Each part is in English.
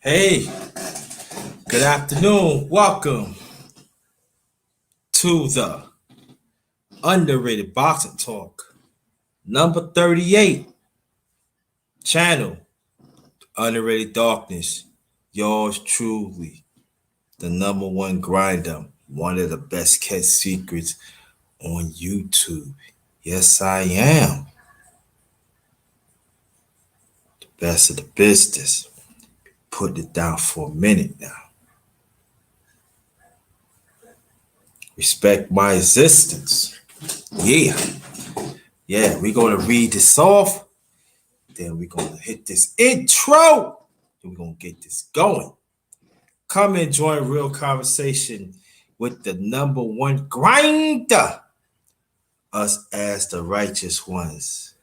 Hey, good afternoon. Welcome to the Underrated Boxing Talk, number 38 channel, Underrated Darkness. Yours truly, the number one grinder, one of the best kept secrets on YouTube. Yes, I am the best of the business. Put it down for a minute now. Respect my existence. Yeah, yeah, we're going to read this off. Then we're going to hit this intro. And we're going to get this going. Come and join real conversation with the number one grinder, us as the righteous ones.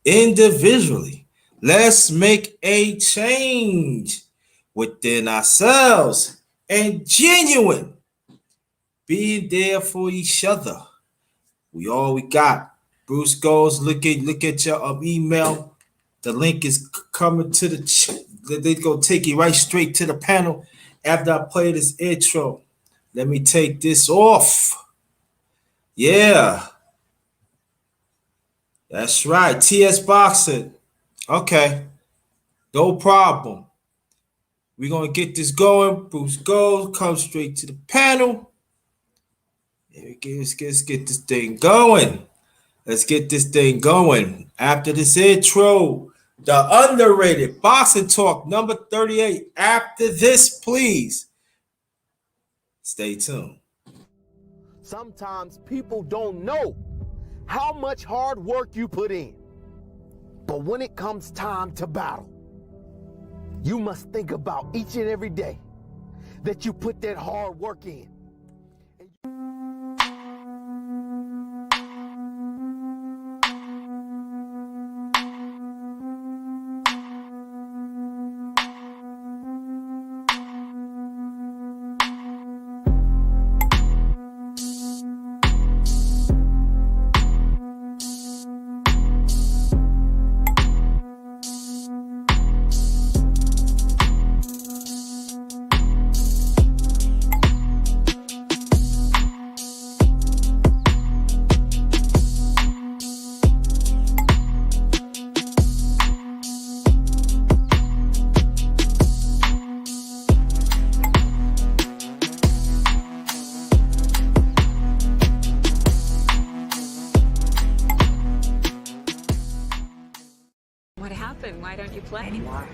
Individually, let's make a change within ourselves and genuine. Being there for each other. We got. Bruce goes, look at your email. The link is coming to they go take you right straight to the panel after I play this intro. Let me take this off. Yeah, that's right. TS Boxing. Okay, no problem. We're going to get this going. Bruce goes, come straight to the panel. Let's get this thing going. Let's get this thing going. After this intro, the Underrated Boxing Talk number 38. After this, please stay tuned. Sometimes people don't know how much hard work you put in. But when it comes time to battle, you must think about each and every day that you put that hard work in. What happened? Why don't you play anymore?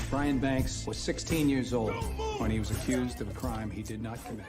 Brian Banks was 16 years old when he was accused of a crime he did not commit.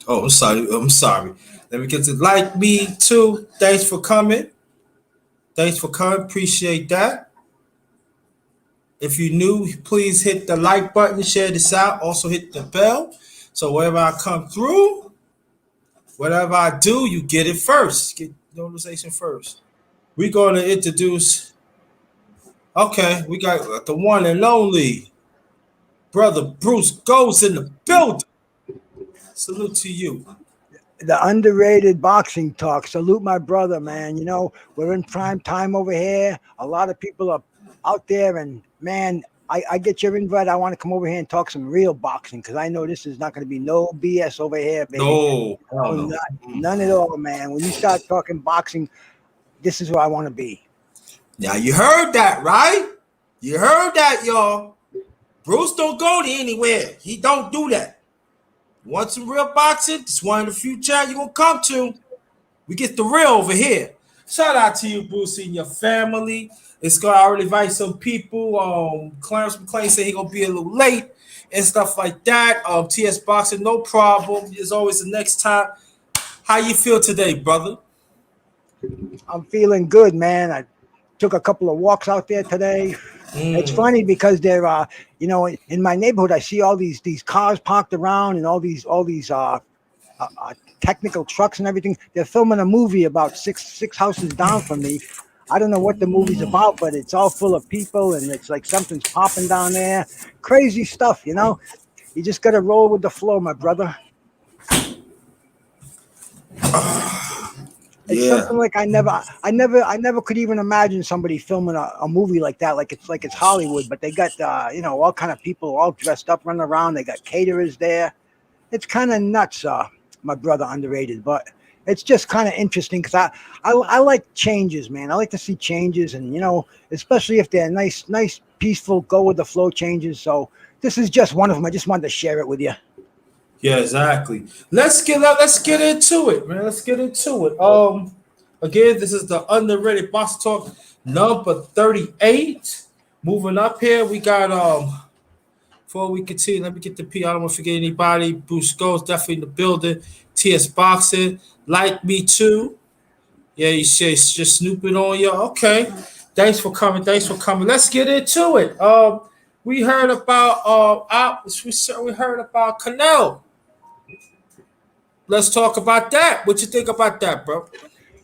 Oh, I'm sorry. I'm sorry. Let me get to like me too. Thanks for coming. Thanks for coming. Appreciate that. If you're new, please hit the like button, share this out. Also hit the bell. So wherever I come through, whatever I do, you get it first. Get notification first. We're going to introduce, okay, we got the one and only brother Bruce goes in the building. Salute to you. The underrated boxing talk. Salute my brother, man. You know, we're in prime time over here. A lot of people are out there, and man, I get your invite. I want to come over here and talk some real boxing because I know this is not going to be no BS over here, baby. No, Oh, no. none at all, man. When you start talking boxing, this is where I want to be. Now you heard that, right? You heard that, y'all. Bruce don't go to anywhere. He don't do that. You want some real boxing? It's one of the few channels you're gonna come to. We get the real over here. Shout out to you, Bruce, and your family. It's gonna already invite some people. Clarence McClain said he gonna be a little late and stuff like that. TS Boxing, no problem. There's always the next time. How you feel today, brother? I'm feeling good, man. I took a couple of walks out there today. It's funny because they're, you know, in my neighborhood, I see all these cars parked around and all these technical trucks and everything. They're filming a movie about six houses down from me. I don't know what the movie's about, but it's all full of people and it's like something's popping down there. Crazy stuff, you know. You just got to roll with the flow, my brother. It's something like I never could even imagine somebody filming a movie like that. Like it's Hollywood, but they got you know, all kind of people all dressed up, running around. They got caterers there. It's kind of nuts, my brother, underrated, but it's just kind of interesting because I like changes, man. I like to see changes, and you know, especially if they're nice, peaceful, go with the flow changes. So this is just one of them. I just wanted to share it with you. Yeah, exactly. Let's get into it, man. Let's get into it. Again, this is the Underrated Box Talk number 38. Moving up here, we got before we continue, let me get the P. I don't want to forget anybody. Bruce Goes definitely in the building. TS Boxing, like me too. Yeah, you say it's just snooping on you. Okay. Thanks for coming. Let's get into it. We heard about we heard about Canelo. Let's talk about that. What you think about that, bro?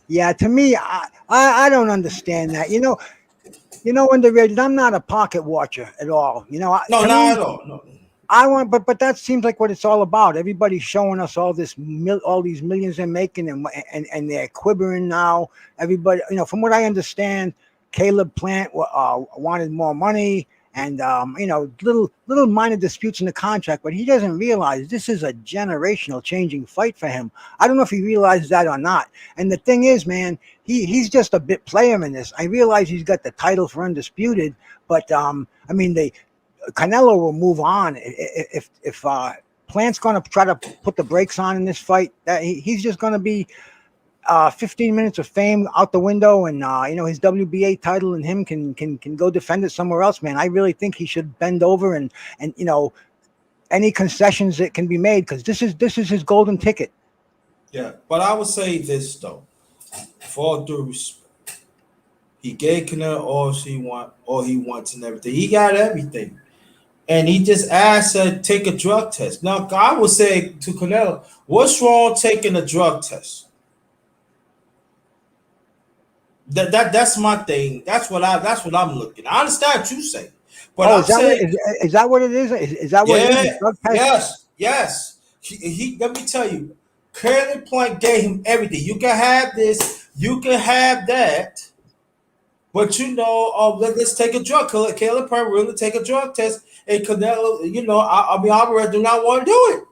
Yeah, to me, I don't understand that. You know, underrated. I'm not a pocket watcher at all. You know, No, to not me, at all. No. I want, but that seems like what it's all about. Everybody's showing us all these millions they're making, and they're quivering now. Everybody, you know, from what I understand, Caleb Plant wanted more money, and you know, little minor disputes in the contract, but he doesn't realize this is a generational changing fight for him. I don't know if he realizes that or not. And the thing is, man, he's just a bit player in this. I realize he's got the title for undisputed, but I mean Canelo will move on if Plant's going to try to put the brakes on in this fight. That he's just going to be 15 minutes of fame out the window, and you know, his WBA title and him can go defend it somewhere else. Man, I really think he should bend over and you know, any concessions that can be made, because this is his golden ticket. Yeah, but I would say this though, for all due respect, he gave Canelo all he wants and everything. He got everything. And he just asked to take a drug test. Now, I would say to Canelo, what's wrong taking a drug test? That's my thing. That's what I'm looking. I understand what you say, but I'm saying, is that what it is? Is that what it is? Drug test? yes. He let me tell you, Caleb Plant gave him everything. You can have this, you can have that. But you know, let's take a drug. Caleb Plant really take a drug test, and Canelo, you know, I do not want to do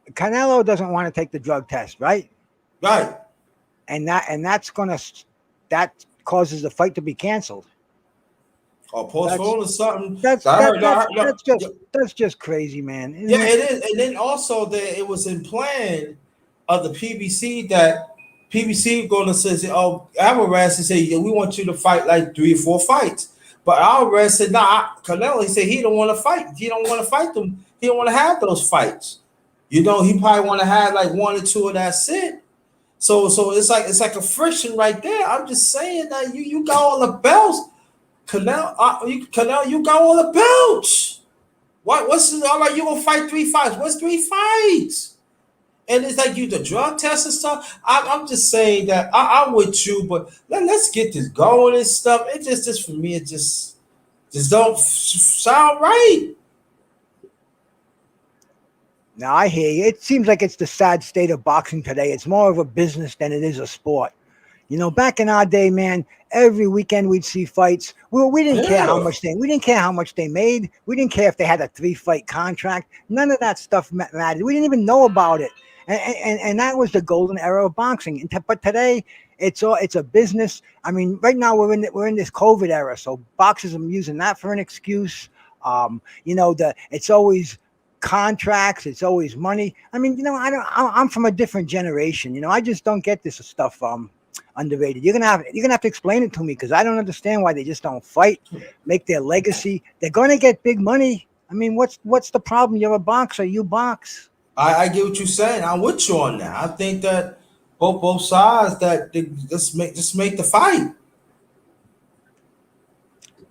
it. Canelo doesn't want to take the drug test, right? Right. And that causes the fight to be canceled. Or postponed or something. That's just crazy, man. Yeah, it is. And then also that it was in plan of the PBC that PBC going to say, oh, Alvarez say, yeah, we want you to fight like 3 or 4 fights. But Alvarez said, nah, Canelo, he said he don't want to fight. He don't want to fight them. He don't want to have those fights. You know, he probably want to have like 1 or 2 of that sit. So it's like a friction right there. I'm just saying that you got all the belts. Canelo, you got all the belts. What's all right? You gonna fight 3 fights? What's 3 fights? And it's like you the drug test and stuff. I'm just saying that I'm with you, but let's get this going and stuff. It just for me, it just don't sound right. Now I hear you. It seems like it's the sad state of boxing today. It's more of a business than it is a sport. Back in our day, man, every weekend we'd see fights. We didn't care how Yeah. much we didn't care how much they made. We didn't care if they had a 3-fight contract. None of that stuff mattered. We didn't even know about it. And that was the golden era of boxing. But today, it's a business. I mean, right now we're in this COVID era, so boxers are using that for an excuse. It's always contracts. It's always money. I mean, I'm from a different generation. I just don't get this stuff. Underrated. You're gonna have to explain it to me because I don't understand why they just don't fight, make their legacy. They're gonna get big money. I mean, what's the problem? You're a boxer. You box. I get what you're saying. I'm with you on that. I think that both sides that they just make the fight.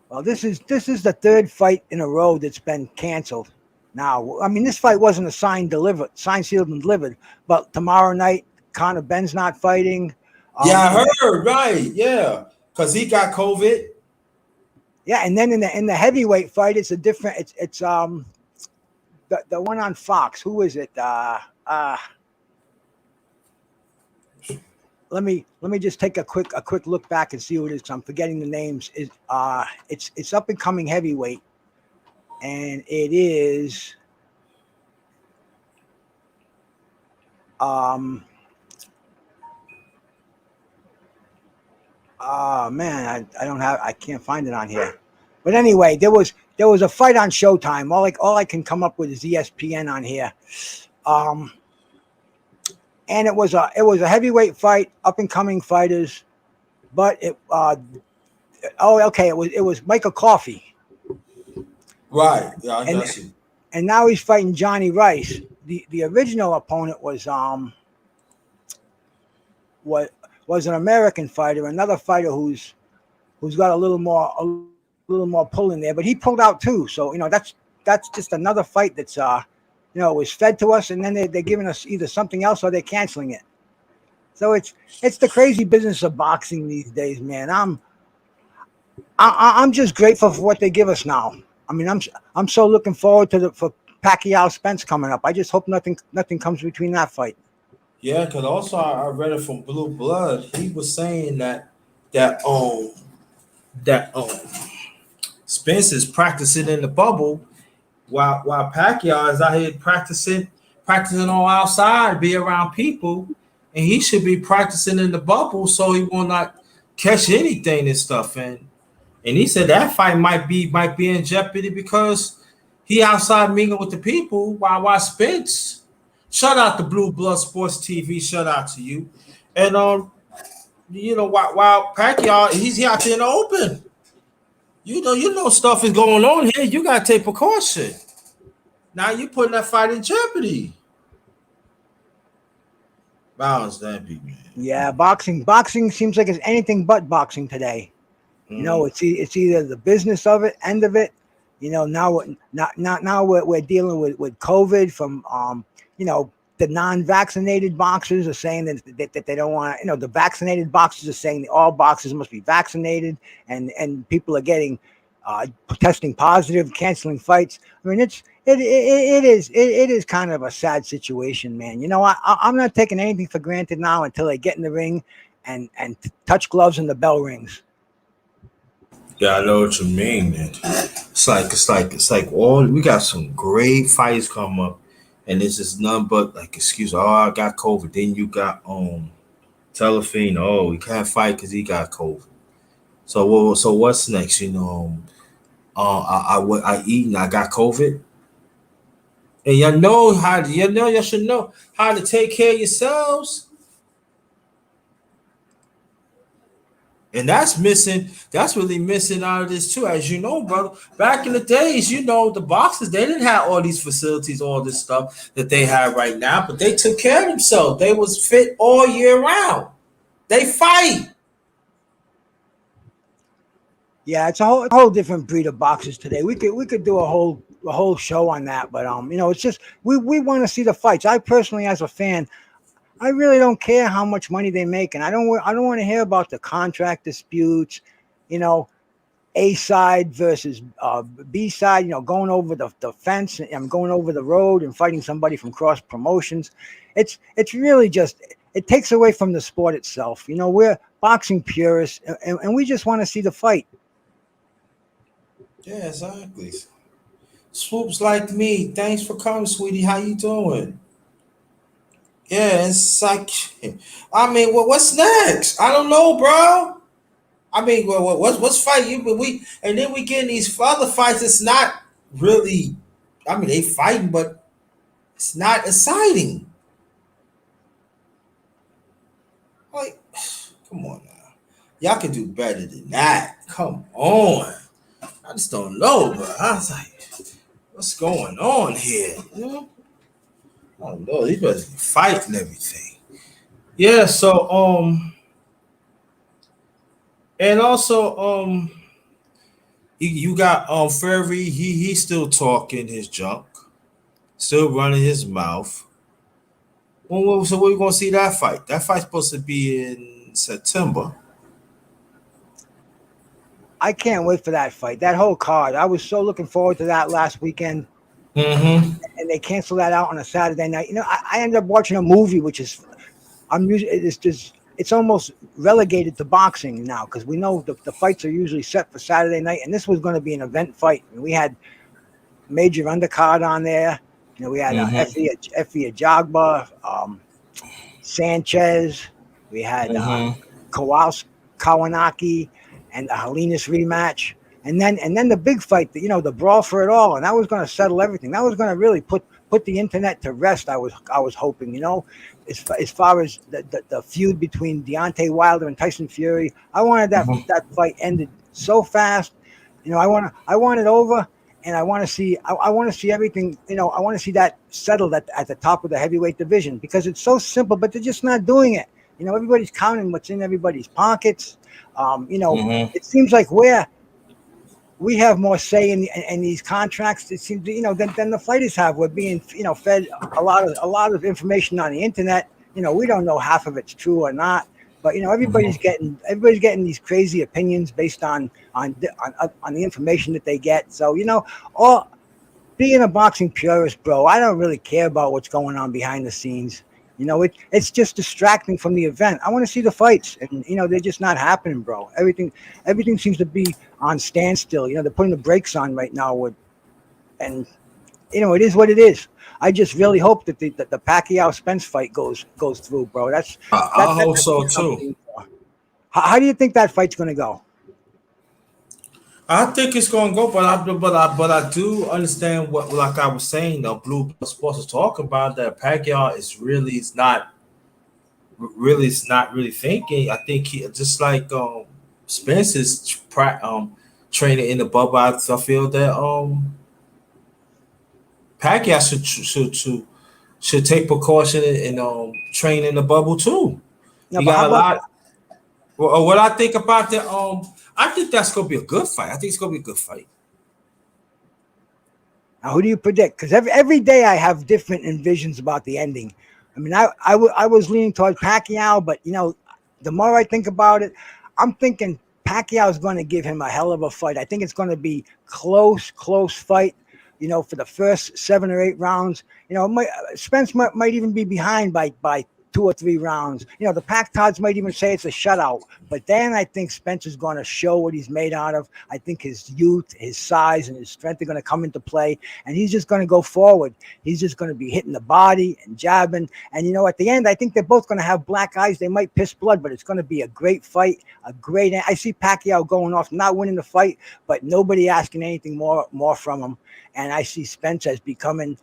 Well, this is the third fight in a row that's been canceled. Now, I mean, this fight wasn't a signed, sealed, and delivered. But tomorrow night, Conor Benn's not fighting. Yeah, I heard, right. Yeah. Because he got COVID. Yeah, and then in the heavyweight fight, it's a different. It's the one on Fox. Who is it? Let me just take a quick look back and see who it is. 'Cause I'm forgetting the names. It's up and coming heavyweight, and it is man, I can't find it on here. But anyway, there was a fight on Showtime. All I can come up with is ESPN on here. And it was a heavyweight fight, up and coming fighters, but it was Michael Coffey. Right. Yeah, I And got you. and now he's fighting Johnny Rice. The original opponent was an American fighter, another fighter who's got a little more pull in there, but he pulled out too. So that's just another fight that's was fed to us, and then they're giving us either something else or they're canceling it. So it's the crazy business of boxing these days, man. I'm just grateful for what they give us now. I mean, I'm so looking forward for Pacquiao Spence coming up. I just hope nothing comes between that fight. Yeah, because also I read it from Blue Blood. He was saying that Spence is practicing in the bubble while Pacquiao is out here practicing on outside, be around people, and he should be practicing in the bubble so he will not catch anything and stuff. And he said that fight might be in jeopardy because he outside mingling with the people while Spence. Shout out to Blue Blood Sports TV. Shout out to you. And while Pacquiao he's out there in the open. You know stuff is going on here. You gotta take precaution. Now you're putting that fight in jeopardy. Balance that, big man. Yeah, boxing seems like it's anything but boxing today. It's either the business of it, end of it. Now we're dealing with COVID from the non-vaccinated boxers are saying that they don't want to. The vaccinated boxers are saying that all boxers must be vaccinated, and people are getting testing positive, canceling fights. I mean, it is kind of a sad situation, man. I'm not taking anything for granted now until they get in the ring and touch gloves and the bell rings. Yeah, I know what you mean, man. It's like all we got some great fights come up, and it's just none but like excuse. Oh, I got COVID. Then you got Telefine. Oh, he can't fight because he got COVID. So what's next? I eat and I got COVID. And you should know how to take care of yourselves. And that's really missing out of this too. As you know, brother, back in the days, the boxers, they didn't have all these facilities, all this stuff that they have right now, but they took care of themselves. They was fit all year round. They fight. Yeah, it's a whole different breed of boxers today. We could do a whole show on that, but it's just we want to see the fights. I personally, as a fan, I really don't care how much money they make, and I don't want to hear about the contract disputes. A side versus B side, going over the fence and going over the road and fighting somebody from cross promotions. It's really just, it takes away from the sport itself. We're boxing purists, and we just want to see the fight. Yeah, exactly. Swoops like me. Thanks for coming, sweetie. How you doing? Yeah, it's like, I mean, what's next? I don't know, bro. I mean, what's fight you? But and then we get in these other fights. It's not really. I mean, they fighting, but it's not exciting. Like, come on now, y'all can do better than that. Come on, I just don't know, bro. I was like, what's going on here? I don't know. These guys fight and everything. Yeah. So and also you got Furry. He's still talking his junk, still running his mouth. So we're gonna see that fight. That fight's supposed to be in September. I can't wait for that fight. That whole card. I was so looking forward to that last weekend. Mm-hmm. And they canceled that out on a Saturday night. I ended up watching a movie, which is, it's almost relegated to boxing now, because we know the fights are usually set for Saturday night, and this was going to be an event fight. And we had major undercard on there. We had Effie Ajagba, Sanchez. We had Kawanaki and the Helenas rematch. And then the big fight, the brawl for it all, and that was going to settle everything. That was going to really put the internet to rest. I was hoping, as far as the feud between Deontay Wilder and Tyson Fury. I wanted that fight ended so fast. I want it over, and I want to see everything. I want to see that settled at the top of the heavyweight division, because it's so simple, but they're just not doing it. Everybody's counting what's in everybody's pockets. It seems like we have more say in these contracts. It seems, than the fighters have. We're being, fed a lot of information on the internet. We don't know half of it's true or not. But everybody's getting these crazy opinions based on the information that they get. So all being a boxing purist, bro, I don't really care about what's going on behind the scenes. It's just distracting from the event. I want to see the fights, and they're just not happening, bro. Everything seems to be on standstill. They're putting the brakes on right now, and it is what it is. I just really hope that the Pacquiao Spence fight goes through, bro. I hope so too. How do you think that fight's going to go? I think it's gonna go, but I do understand what, like I was saying, the Blue Sports is talking about, that Pacquiao is not really thinking. I think he just like Spence is training in the bubble. I feel that Pacquiao should take precaution and train in the bubble too. No, he but got a lot. that? Well, what I think about that, I think that's gonna be a good fight. I think it's gonna be a good fight. Now, who do you predict? Because every day I have different envisions about the ending. I mean, I was leaning towards Pacquiao, but the more I think about it, I'm thinking Pacquiao is going to give him a hell of a fight. I think it's going to be close fight. For the first 7 or 8 rounds, Spence might even be behind by 2 or 3 rounds. The Pac-Tods might even say it's a shutout. But then I think Spencer's going to show what he's made out of. I think his youth, his size, and his strength are going to come into play. And he's just going to go forward. He's just going to be hitting the body and jabbing. And, at the end, I think they're both going to have black eyes. They might piss blood, but it's going to be a great fight. I see Pacquiao going off, not winning the fight, but nobody asking anything more from him. And I see Spence as becoming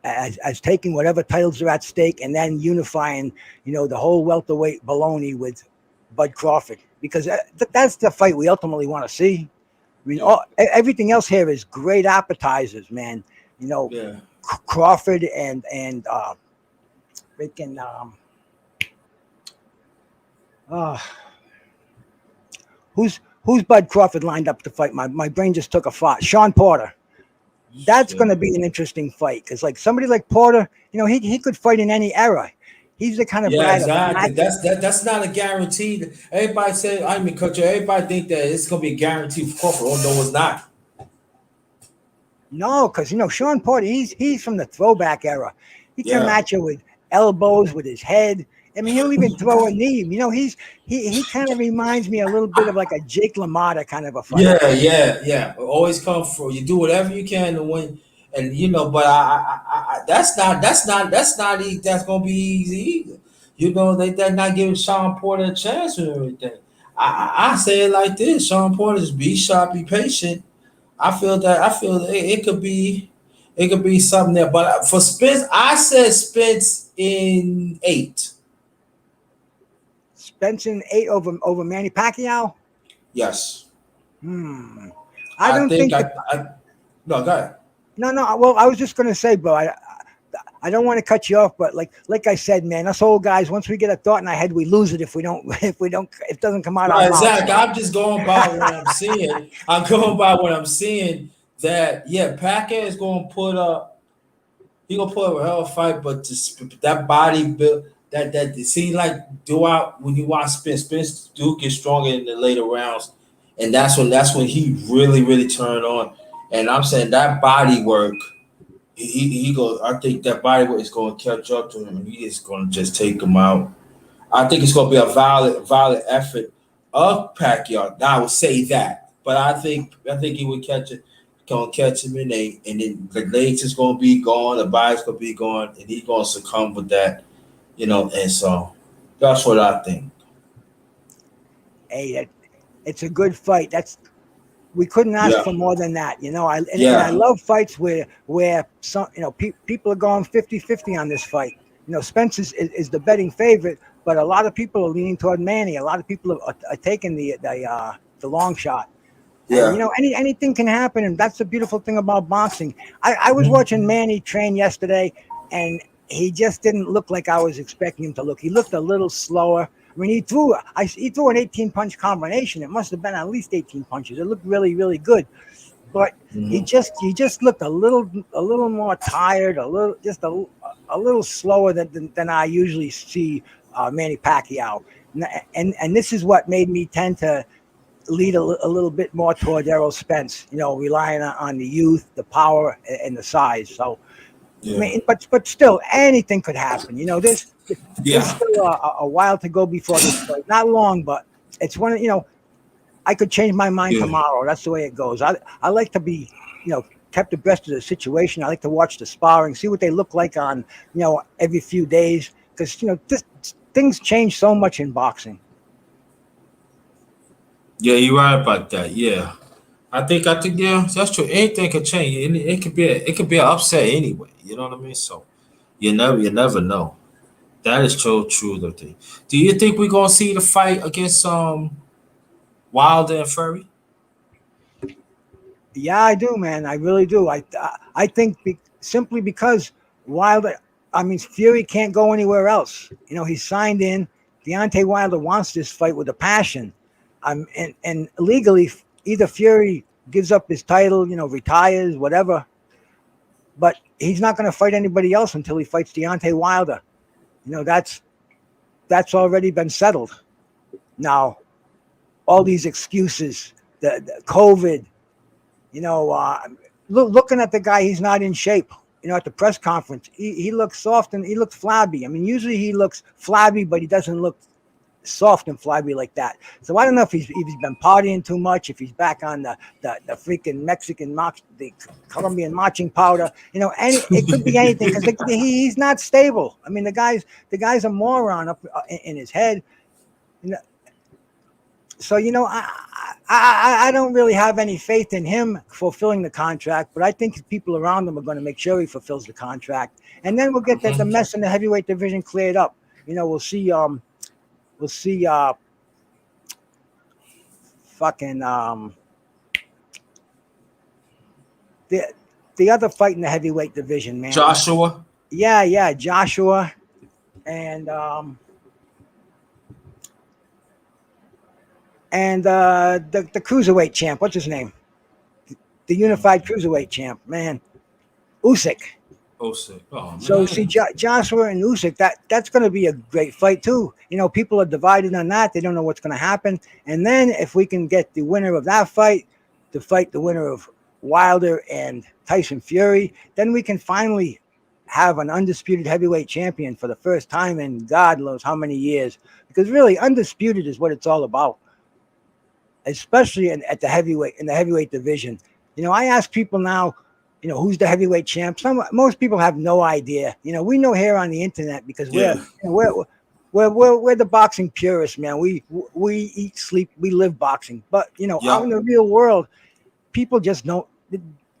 as taking whatever titles are at stake, and then unifying, the whole welterweight baloney with Bud Crawford, because that's the fight we ultimately want to see. I mean, everything else here is great appetizers, man. Crawford and freaking who's Bud Crawford lined up to fight? My brain just took a fart. Sean Porter. That's going to be an interesting fight, because like somebody like Porter, he could fight in any era. He's the kind of Yeah, guy that exactly. That's not a guarantee. Everybody say I'm in culture. Everybody think that it's gonna be a guarantee for corporate. Oh no, it's not. no, because Sean Porter, he's from the throwback era. He can Yeah, match you with elbows, with his head. I mean, he'll even throw a knee. He kind of reminds me a little bit of like a Jake LaMotta kind of a fighter. yeah. Always come for you. Do whatever you can to win, and but that's gonna be easy either. They're not giving Sean Porter a chance or everything. I say it like this: Sean Porter, just be sharp, be patient. I feel it could be something there. But for Spence, I said Spence in 8. Spencer 8 over Manny Pacquiao. Yes, Hmm. I I don't think think I, that. I no, go ahead. No. Well, I was just gonna say, bro. I don't want to cut you off, but like I said, man, us old guys, once we get a thought in our head, we lose it if we don't if it doesn't come out No, our mouth. exactly. So I'm just going by what I'm seeing. I'm going by what I'm seeing. That Packer is going to put up. He gonna put up a hell of a fight, but that body build, that it seems like when you watch Spence do get stronger in the later rounds, and that's when he really turned on. And I'm saying that body work, he go. I think that body work is going to catch up to him, and he is going to just take him out. I think it's going to be a violent effort of Pacquiao. Now, I would say that, but I think he would gonna catch him in 8, and then the legs is gonna be gone, the body's gonna be gone, and he's gonna succumb with that, And so that's what I think. hey, it's a good fight. We couldn't ask Yeah, for more than that. I yeah, love fights where some people are going 50-50 on this fight. Spence is the betting favorite, but a lot of people are leaning toward Manny. A lot of people are taking the long shot. And yeah. anything can happen, and that's the beautiful thing about boxing. I was Mhm. watching Manny train yesterday, and he just didn't look like I was expecting him to look. He looked a little slower. I mean, he threw an 18 punch combination. It must have been at least 18 punches. It looked really, really good, but Mhm. he just looked a little more tired, a little slower than I usually see Manny Pacquiao. And this is what made me tend to lead a little bit more toward Errol Spence, relying on the youth, the power, and the size. So, I Yeah, mean, but still, anything could happen. There's yeah, still a while to go before this fight. Not long, but it's I could change my mind yeah. tomorrow. That's the way it goes. I like to be, kept abreast of the situation. I like to watch the sparring, see what they look like on, every few days, because things change so much in boxing. Yeah, you're right about that. Yeah, I think yeah, that's true. Anything can change. It could be an upset anyway. You know what I mean? So you never know. That is so true. Though. Do you think we're gonna see the fight against Wilder and Fury? Yeah, I do, man. I really do. I think simply because Wilder, I mean Fury can't go anywhere else. He's signed in. Deontay Wilder wants this fight with a passion. And legally, either Fury gives up his title, retires, whatever. But he's not going to fight anybody else until he fights Deontay Wilder. That's already been settled. Now, all these excuses, the COVID, you know, uh, looking at the guy, he's not in shape. At the press conference, he looks soft and he looks flabby. I mean, usually he looks flabby, but he doesn't look soft and flabby like that. So I don't know if he's been partying too much, if he's back on the freaking Mexican the Colombian marching powder. It could be anything because he's not stable. I mean, the guy's a moron up in his head. You know, so I don't really have any faith in him fulfilling the contract, but I think people around him are going to make sure he fulfills the contract, and then we'll get the mess in the heavyweight division cleared up. We'll see. We'll see. Fucking the other fight in the heavyweight division, man. Joshua. Yeah, Joshua and the cruiserweight champ. What's his name? The unified cruiserweight champ, man. Usyk. Oh, shit. Oh, So man. see, Joshua and Usyk, that's going to be a great fight too. You know, people are divided on that. They don't know what's going to happen. And then if we can get the winner of that fight to fight the winner of Wilder and Tyson Fury, then we can finally have an undisputed heavyweight champion for the first time in God knows how many years. Because really, undisputed is what it's all about, especially at the heavyweight division. You know, I ask people now, you know, who's the heavyweight champ? Most people have no idea. You know, we know here on the internet because Yeah. we're the boxing purists, man. We eat, sleep, we live boxing. But you know, out in Yeah. the real world, people just don't.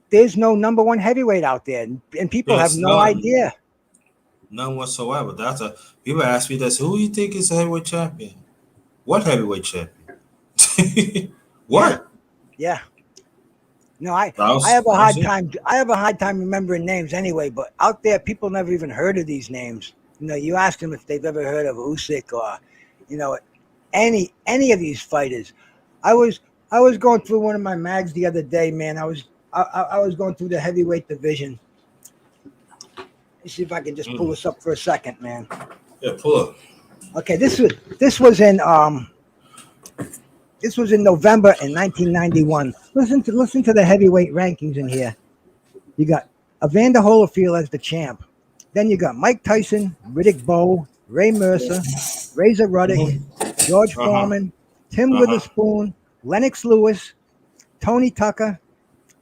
There's no number one heavyweight out there, and people have Yes, no none. idea. None whatsoever. That's a people ask me this. Who you think is a heavyweight champion? What heavyweight champion? Yeah, What? yeah. No, I That I was have a that was hard it. time. I have a hard time remembering names anyway. But out there, people never even heard of these names. You know, you ask them if they've ever heard of Usyk or, you know, any of these fighters. I was I was going through one of my mags the other day, man. I was going through the heavyweight division. Let's see if I can just pull Mm. this up for a second, man. Yeah, pull up. Okay, this was in this was in November in 1991. Listen to the heavyweight rankings in here. You got Evander Holyfield as the champ. Then you got Mike Tyson, Riddick Bowe, Ray Mercer, Razor Ruddock, George Uh huh. Foreman, Tim Uh huh. Witherspoon, Lennox Lewis, Tony Tucker,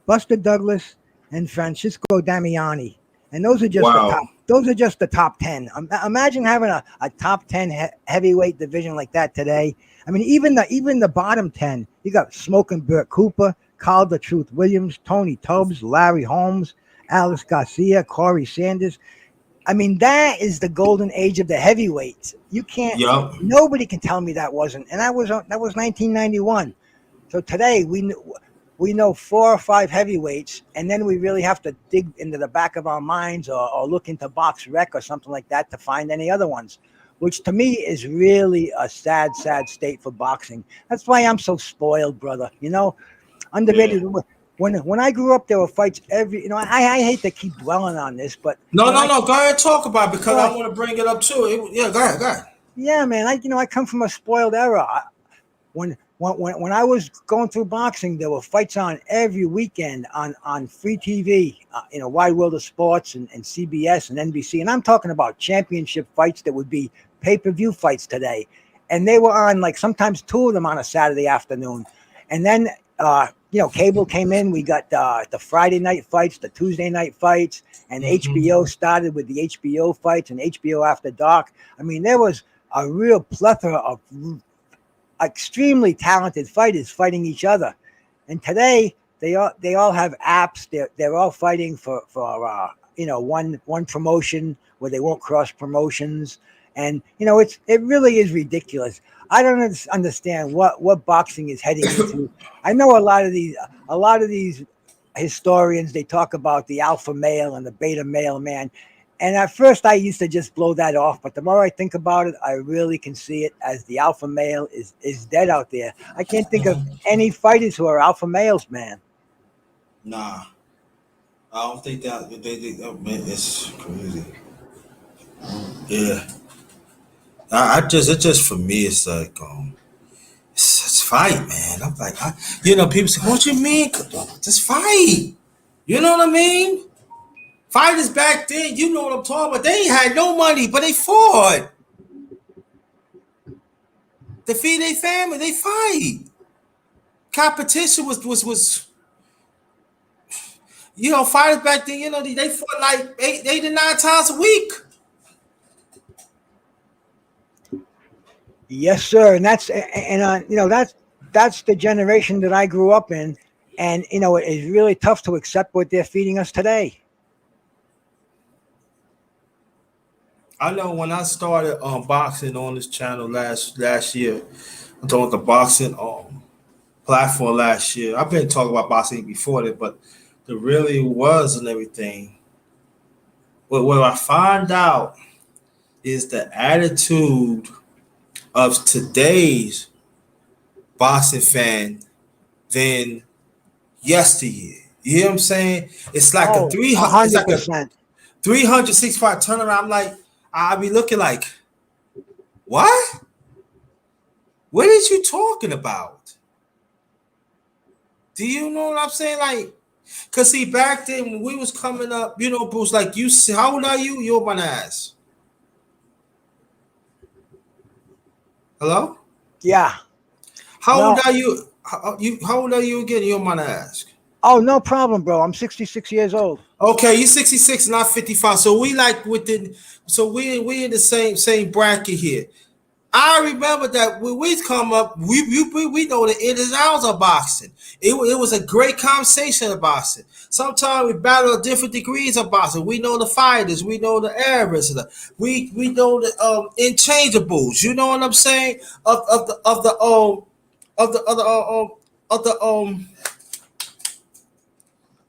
Buster Douglas, and Francisco Damiani. And those are just the top. Wow. Those are just the top 10. Imagine having a top 10 heavyweight division like that today. I mean, even the bottom 10. You got Smoking Burt Cooper, Carl the Truth Williams, Tony Tubbs, Larry Holmes, Alex Garcia, Corey Sanders. I mean, that is the golden age of the heavyweights. You can't. Yup. Nobody can tell me that wasn't. And that was 1991. So today we know 4 or 5 heavyweights, and then we really have to dig into the back of our minds or look into Box Rec or something like that to find any other ones, which to me is really a sad, sad state for boxing. That's why I'm so spoiled, brother. You know, Yeah. underrated. When I grew up, there were fights every. You know, I hate to keep dwelling on this, but No, when no, I no. Go ahead and talk about it because I well, want to bring it up too. Yeah, go ahead, go ahead. yeah, man, I come from a spoiled era. When I was going through boxing, there were fights on every weekend on free TV, you know, Wide World of Sports and CBS and NBC. And I'm talking about championship fights that would be pay-per-view fights today. And they were on like sometimes 2 of them on a Saturday afternoon. And then, you know, cable came in. We got the Friday night fights, the Tuesday night fights, and HBO started with the HBO fights and HBO After Dark. I mean, there was a real plethora of extremely talented fighters fighting each other, and today they all have apps. They're all fighting for you know, one promotion where they won't cross promotions, and you know it really is ridiculous. I don't understand what boxing is heading into. I know a lot of these historians, they talk about the alpha male and the beta male man. And at first, I used to just blow that off, but the more I think about it, I really can see it as the alpha male is dead out there. I can't think of any fighters who are alpha males, man. Nah, I don't think that oh, man, it's crazy. Yeah, it just for me, it's like it's fight, man. I'm like, you know, people say, "What you mean? Just fight." You know what I mean? Fighters back then, you know what I'm talking about. They ain't had no money, but they fought. To feed their family, they fight. Competition was you know, fighters back then, you know, they fought like 8 to 9 times a week. Yes, sir. And you know, that's the generation that I grew up in, and you know, it is really tough to accept what they're feeding us today. I know when I started boxing on this channel last year, I'm talking about the boxing platform last year. I've been talking about boxing before that, but the really was and everything. What I find out is the attitude of today's boxing fan than yesteryear. You hear what I'm saying? It's like a Oh, three. a It's hundred like a percent. 365 turnaround. I'm like, I'll be looking like, what? What is you talking about? Do you know what I'm saying? Like, cause see, back then when we was coming up, you know, Bruce, like you, how old are you? You're my ass. Hello? Yeah. How No. old are you? How old are you again? You're my ass. Oh, no problem, bro. I'm 66 years old. Okay, you're 66, not 55. So we like within, so we in the same bracket here. I remember that when we come up, we know the ins and outs of boxing. It was a great conversation of boxing. Sometimes we battle at different degrees of boxing. We know the fighters, we know the errors, we know the inchangeables. You know what I'm saying? Of the other of the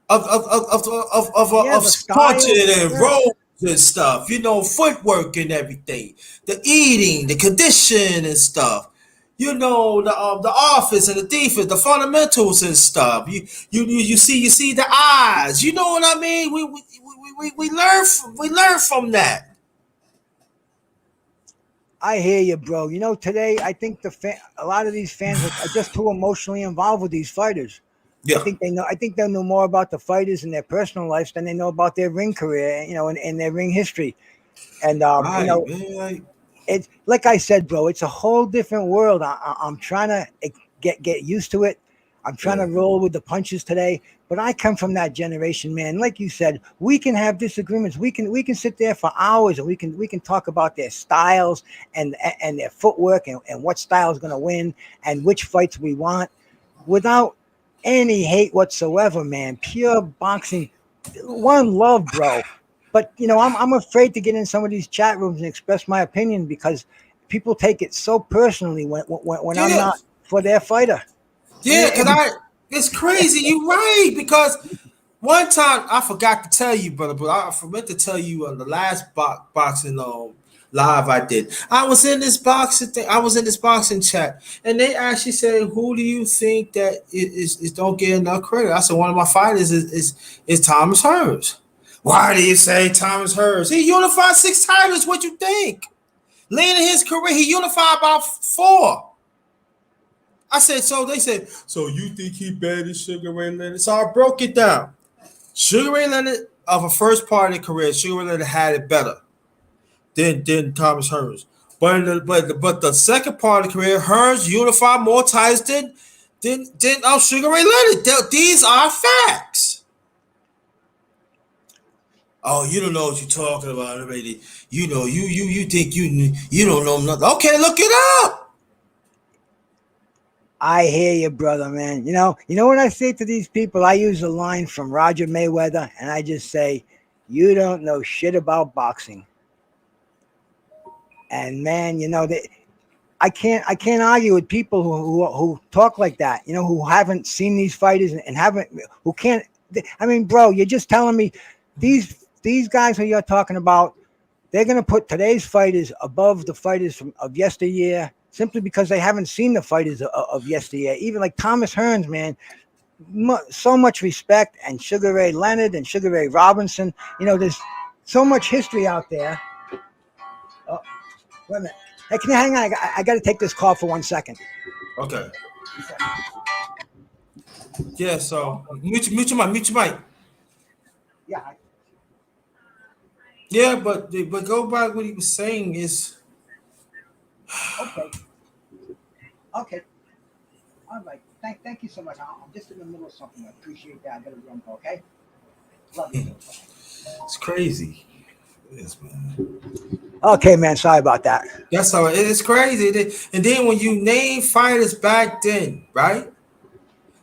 Yeah, of the punching styles. and Yeah. rolls and stuff, you know, footwork and everything, the eating, the condition and stuff, you know, the offense and the defense, the fundamentals and stuff. You see the eyes. You know what I mean? We learn from that. I hear you, bro. You know, today I think a lot of these fans are just too emotionally involved with these fighters. I Yeah. think they know. I think they know more about the fighters and their personal lives than they know about their ring career. You know, and their ring history. And you Right, know, man. Like, it's like I said, bro. It's a whole different world. I'm trying to get used to it. I'm trying yeah. to roll with the punches today. But I come from that generation, man. Like you said, we can have disagreements. We can sit there for hours, and we can talk about their styles and their footwork and what style is going to win and which fights we want, without any hate whatsoever, man. Pure boxing, one love, bro. But you know, I'm afraid to get in some of these chat rooms and express my opinion because people take it so personally when I'm Yeah. not for their fighter. And Yeah, cause it's crazy. You right because one time I forgot to tell you, brother, but I forgot to tell you on the last boxing live I did. I was in this boxing thing. I was in this boxing chat, and they actually said, "Who do you think that is don't get enough credit?" I said, "One of my fighters is Thomas Hearns." Why do you say Thomas Hearns? He unified 6 titles. What you think? Later in his career, he unified about 4. I said, so they said, so you think he better than Sugar Ray Leonard? So I broke it down. Sugar Ray Leonard of a first part of the career, Sugar Ray Leonard had it better than Thomas Hearns. But the second part of the career, Hearns unified more titles than Sugar Ray Leonard. These are facts. Oh, you don't know what you're talking about already. You know, you think you don't know nothing. Okay, look it up. I hear you, brother, man. You know what I say to these people? I use a line from Roger Mayweather, and I just say, "You don't know shit about boxing." And man, I can't argue with people who talk like that. You know, who haven't seen these fighters and haven't who can't. I mean, bro, you're just telling me these guys who you're talking about, they're going to put today's fighters above the fighters of yesteryear simply because they haven't seen the fighters of yesteryear. Even like Thomas Hearns, man, so much respect, and Sugar Ray Leonard and Sugar Ray Robinson. You know, there's so much history out there. Oh, wait a minute. Hey, can you hang on? I got to take this call for 1 second. Okay. Yeah, so mute your mic. Yeah. Yeah, but go back what he was saying is Okay. Okay. All right. Thank you so much. I'm just in the middle of something. I appreciate that. I got to run. Okay. Love you. it's crazy. It is, man. Okay, man. Sorry about that. That's how it is crazy. And then when you name fighters back then, right?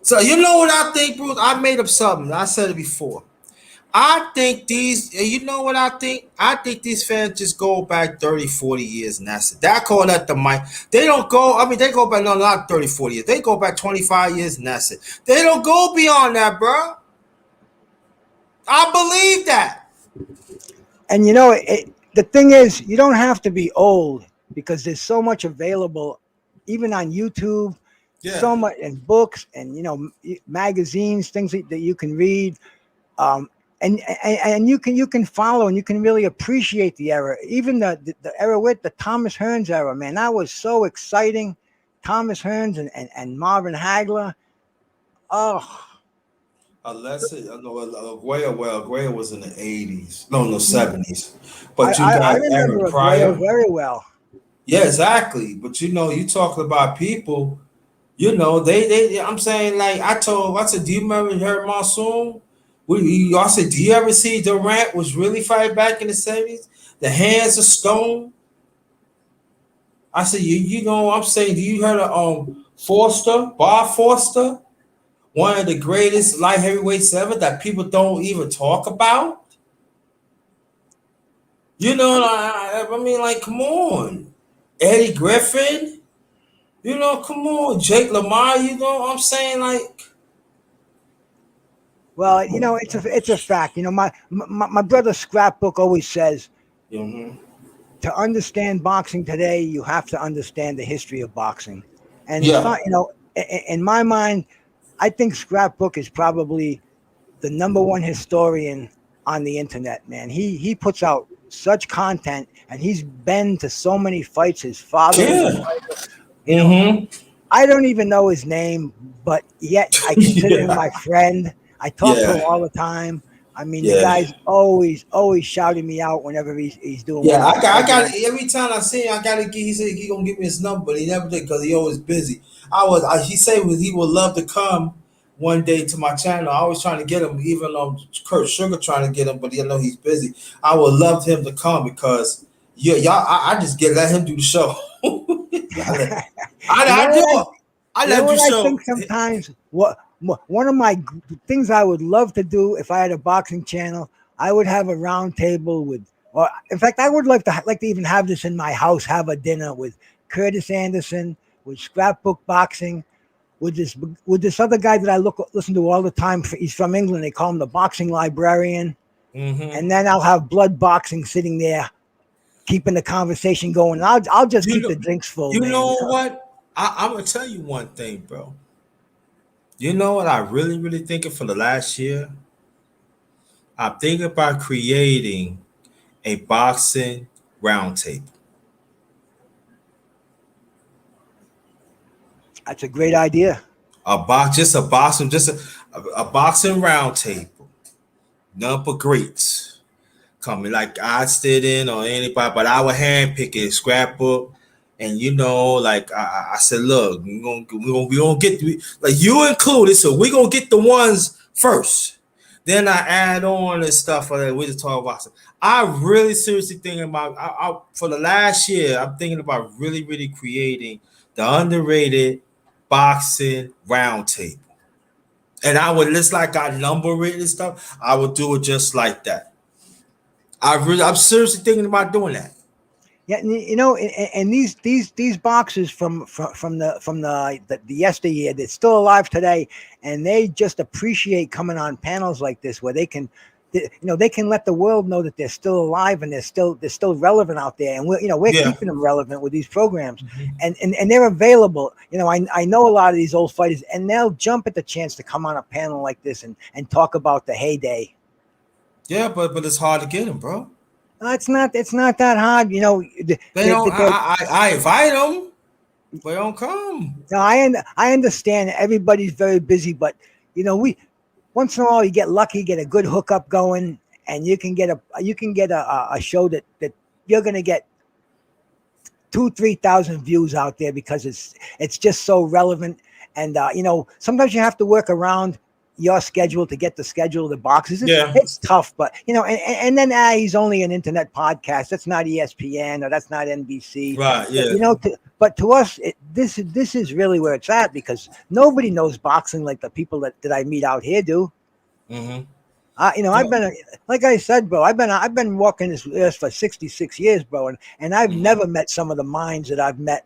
So you know what I think, Bruce? I made up something. I said it before. I think you know what I think? I think these fans just go back 30, 40 years and that's it. That call that the mic. They don't go, I mean, they go back, no, not 30, 40 years. They go back 25 years and that's it. They don't go beyond that, bro. I believe that. And the thing is, you don't have to be old because there's so much available, even on YouTube, Yeah. so much in books and magazines, things that you can read. Um, and you can follow and you can really appreciate the era, even the era with the Thomas Hearns era, man. That was so exciting. Thomas Hearns and Marvin Hagler. Oh, Unless it, I know Aguayo was in the 80s, no, 70s. But you I got remember Aaron Aguayo Pryor. very well. Yeah, exactly. But you talking about people, they I'm saying, like I said, do you remember Harry Monsoon? I said, do you ever see Durant was really fighting back in the 70s? The hands of stone. I said, I'm saying, do you heard of Bob Foster? One of the greatest light heavyweights ever that people don't even talk about. I mean, like, come on. Eddie Griffin, come on. Jake Lamar, I'm saying, like. Well, it's a fact. My brother Scrapbook always says, Mm-hmm. to understand boxing today, you have to understand the history of boxing. And it's Yeah. not, in my mind, I think Scrapbook is probably the number one historian on the internet, man. He puts out such content, and he's been to so many fights. His father was a Yeah. fighter. Mm-hmm. I don't even know his name, but yet I consider him my friend. I talk to him Yeah. all the time. I mean, the Yeah. guy's always shouting me out whenever he's doing one Yeah, of his I got programs. every time I see him, I gotta get. He said he gonna give me his number, but he never did because he always busy. He said he would love to come one day to my channel. I was trying to get him, even though Kurt Sugar trying to get him, but he's busy. I would love him to come because I just let him do the show. You know I what do. I You know let him do what the I show. think sometimes? One of my things I would love to do if I had a boxing channel, I would have a round table with, or in fact, I would like to even have this in my house. Have a dinner with Curtis Anderson, with Scrapbook Boxing, with this other guy that I listen to all the time. He's from England. They call him the boxing librarian. Mm-hmm. And then I'll have Blood Boxing sitting there, keeping the conversation going. I'll just You keep know, the drinks full, you man. know what? I'm gonna tell you one thing, bro. You know what I really, really thinking for the last year? I'm thinking about creating a boxing roundtable. That's a great idea. A boxing roundtable. None but greats coming, like I stood in or anybody, but I would handpick it, Scrapbook, and like I said, look, we gonna get like you included, so we gonna get the ones first. Then I add on and stuff that we just talk about. I really seriously thinking about for the last year. I'm thinking about really, really creating the underrated boxing roundtable, and I would just like I number it and stuff. I would do it just like that. I'm seriously thinking about doing that. Yeah, and these boxers from the yesteryear, they're still alive today, and they just appreciate coming on panels like this where they can let the world know that they're still alive and they're still relevant out there, and we're Yeah. keeping them relevant with these programs, and they're available. I know a lot of these old fighters, and they'll jump at the chance to come on a panel like this and talk about the heyday. Yeah, but it's hard to get them, bro. It's not that hard, They don't. I invite them, but they don't come. No, I understand everybody's very busy, but we once in a while you get lucky, get a good hookup going, and you can get a show that you're gonna get 2,000-3,000 views out there because it's just so relevant. And sometimes you have to work around your schedule to get the schedule of the boxes. It's tough, but and then he's only an internet podcast. That's not ESPN or that's not NBC. Right? Yeah. But to us, this is really where it's at because nobody knows boxing like the people that I meet out here do. Mm-hmm. I've been like I said, bro. I've been walking this earth for 66 years, bro, and I've never met some of the minds that I've met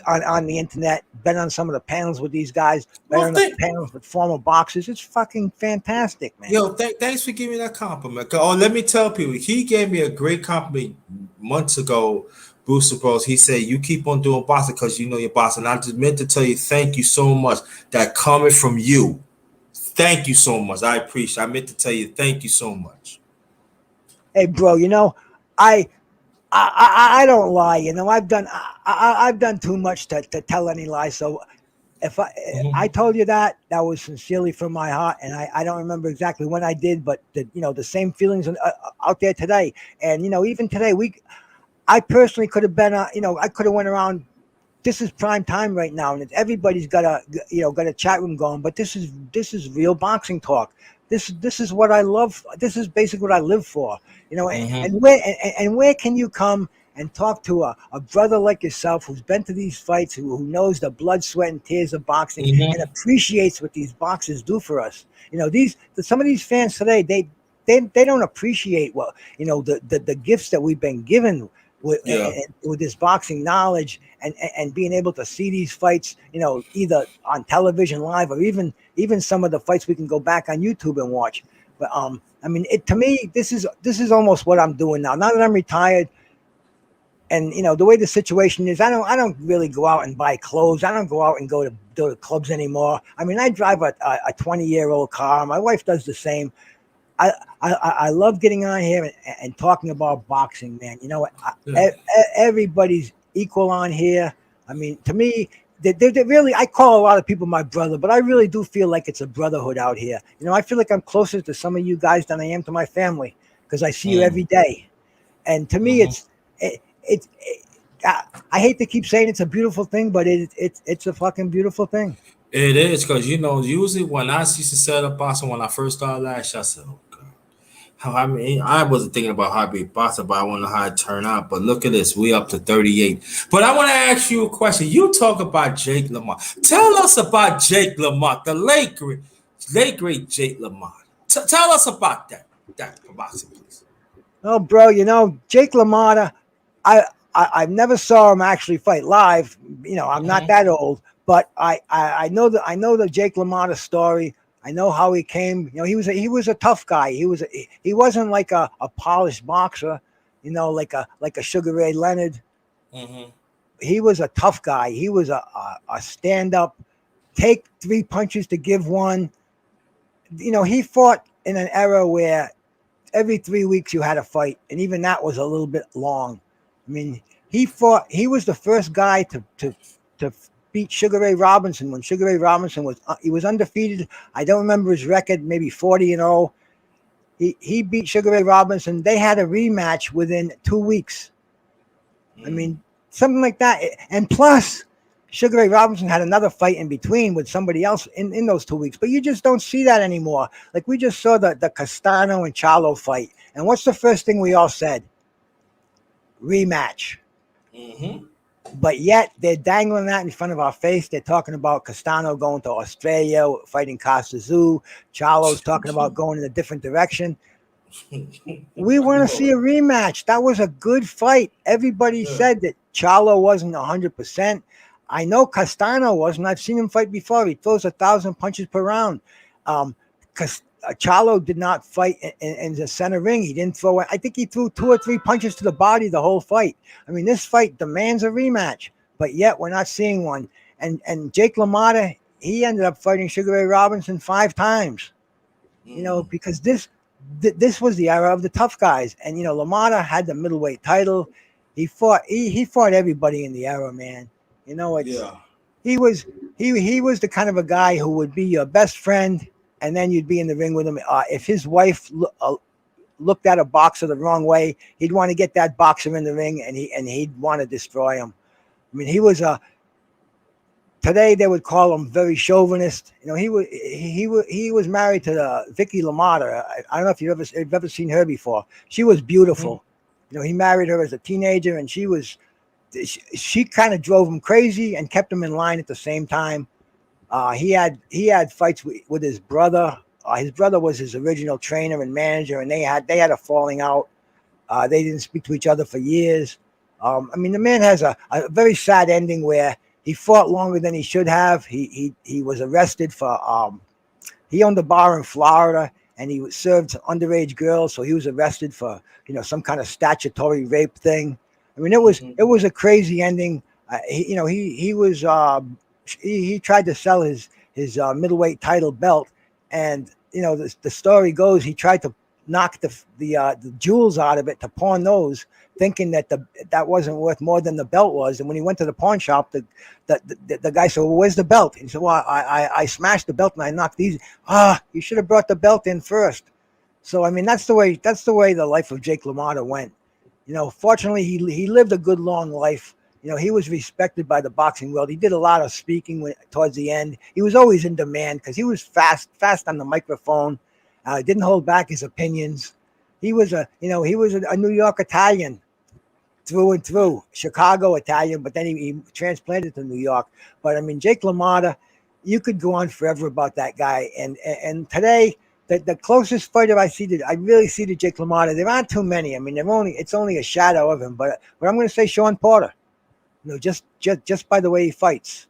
on the internet. Been on some of the panels with these guys. Been on the panels with former boxers. It's fucking fantastic, man. Yo, thanks for giving me that compliment. Oh, let me tell people, he gave me a great compliment months ago. Booster Bros. He said, "You keep on doing boxing because you know your boxing." I just meant to tell you, thank you so much. That coming from you. Thank you so much. I appreciate. I meant to tell you, thank you so much. Hey, bro, I I don't lie. I've done too much to tell any lies. So if I Mhm. told you that was sincerely from my heart, and I don't remember exactly when I did, but the same feelings out there today, and even today I personally could have been I could have went around. This is prime time right now, and everybody's got a chat room going. But this is real boxing talk. This is what I love. This is basically what I live for. Mhm. And where can you come and talk to a brother like yourself who's been to these fights, who knows the blood, sweat, and tears of boxing, and Mhm. appreciates what these boxers do for us. These some of these fans today, they don't appreciate what the gifts that we've been given Yeah. with this boxing knowledge and being able to see these fights, either on television live or even some of the fights we can go back on YouTube and watch. But I mean, to me, this is almost what I'm doing now. Now that I'm retired, and the way the situation is, I don't really go out and buy clothes. I don't go out and go to clubs anymore. I mean, I drive a 20-year-old car. My wife does the same. I love getting on here and talking about boxing, man. Yeah. Everybody's equal on here. I mean, to me, they really, I call a lot of people my brother, but I really do feel like it's a brotherhood out here. I feel like I'm closer to some of you guys than I am to my family because I see you every Mm. day. And to me, Mhm. I hate to keep saying it's a beautiful thing, but it's a fucking beautiful thing. It is because usually when I used to set up boxing when I first started last year, I said, "Oh God." How I mean, I wasn't thinking about how to be a boxer, but I want to know how it turn out. But look at this, we up to 38. But I want to ask you a question. You talk about Jake Lamont. Tell us about Jake Lamont, the late great Jake Lamont. Tell us about that for boxing, please. Oh, bro, Jake LaMotta, I never saw him actually fight live. I'm not Mm-hmm. that old, but I know the Jake LaMotta story. I know how he came. He was a tough guy. He wasn't like a polished boxer, like a Sugar Ray Leonard. Mm-hmm. He was a tough guy. He was a stand up, take three punches to give one. He fought in an era where every 3 weeks you had a fight, and even that was a little bit long. I mean, he was the first guy to beat Sugar Ray Robinson when Sugar Ray Robinson was undefeated. I don't remember his record, maybe 40-0. He beat Sugar Ray Robinson. They had a rematch within 2 weeks. I Mm. mean, something like that. And plus, Sugar Ray Robinson had another fight in between with somebody else in those 2 weeks. But you just don't see that anymore. Like we just saw the Castano and Charlo fight. And what's the first thing we all said? Rematch. Mm-hmm. But yet they're dangling that in front of our face. They're talking about Castano going to Australia, fighting Costa Zoo. Charlo's talking about going in a different direction. We I want to know see it. a rematch. That was a good fight. Everybody Yeah. said that Charlo wasn't 100%. I know Castano wasn't. I've seen him fight before. He throws 1,000 punches per round. Because Charlo did not fight in the center ring. He didn't throw. I think he threw 2 or 3 punches to the body the whole fight. I mean, this fight demands a rematch, but yet we're not seeing one. And Jake LaMotta, he ended up fighting Sugar Ray Robinson 5 times. Mm. Because this was the era of the tough guys, and LaMotta had the middleweight title. He fought everybody in the era, man. It's Yeah. he was he was the kind of a guy who would be your best friend, and then you'd be in the ring with him. If his wife looked at a boxer the wrong way, he'd want to get that boxer in the ring, and he'd want to destroy him. I mean, he was a today they would call him very chauvinist. He was married to Vicky LaMotta. I don't know if you've ever seen her before. She was Mm-hmm. beautiful. He married her as a teenager, and she kind of drove him crazy and kept him in line at the same time. He had fights with his brother. His brother was his original trainer and manager, and they had a falling out. They didn't speak to each other for years. I mean, the man has a very sad ending where he fought longer than he should have. He was arrested for he owned a bar in Florida, and he served underage girls, so he was arrested for some kind of statutory rape thing. I mean, it was Mm-hmm. it was a crazy ending. He tried to sell his middleweight title belt, And the story goes he tried to knock the jewels out of it to pawn those, thinking that that wasn't worth more than the belt was. And when he went to the pawn shop, the guy said, "Well, where's the belt?" And he said, "Well, I smashed the belt and I knocked these." You should have brought the belt in first. So I mean, that's the way the life of Jake LaMotta went. Fortunately, he lived a good long life. He was respected by the boxing world. He did a lot of speaking towards the end. He was always in demand because he was fast on the microphone. Didn't hold back his opinions. He was a New York Italian through and through, Chicago Italian, but then he transplanted to New York. But I mean, Jake LaMotta, you could go on forever about that guy. And today, the closest fighter I really see to Jake LaMotta, there aren't too many. I mean, it's only a shadow of him. But I'm going to say Sean Porter. Just by the way he fights.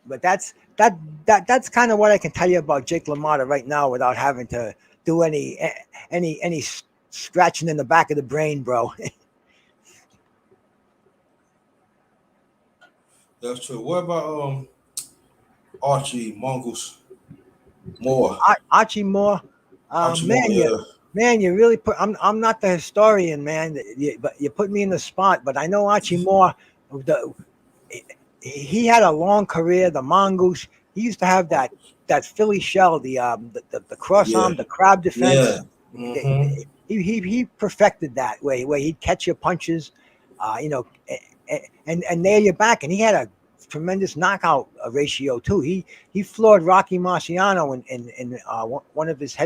But that's kind of what I can tell you about Jake LaMotta right now without having to do any scratching in the back of the brain, bro. That's true. What about Archie Mongoose Moore? Archie Moore. Man, you really put. I'm not the historian, man. But you put me in the spot. But I know Archie Moore. He had a long career. The Mongoose. He used to have that Philly shell, the cross arm, the crab defense. Yeah. Mm-hmm. He perfected that way where he'd catch your punches, and nail you back. And he had a tremendous knockout ratio too. He floored Rocky Marciano in one of his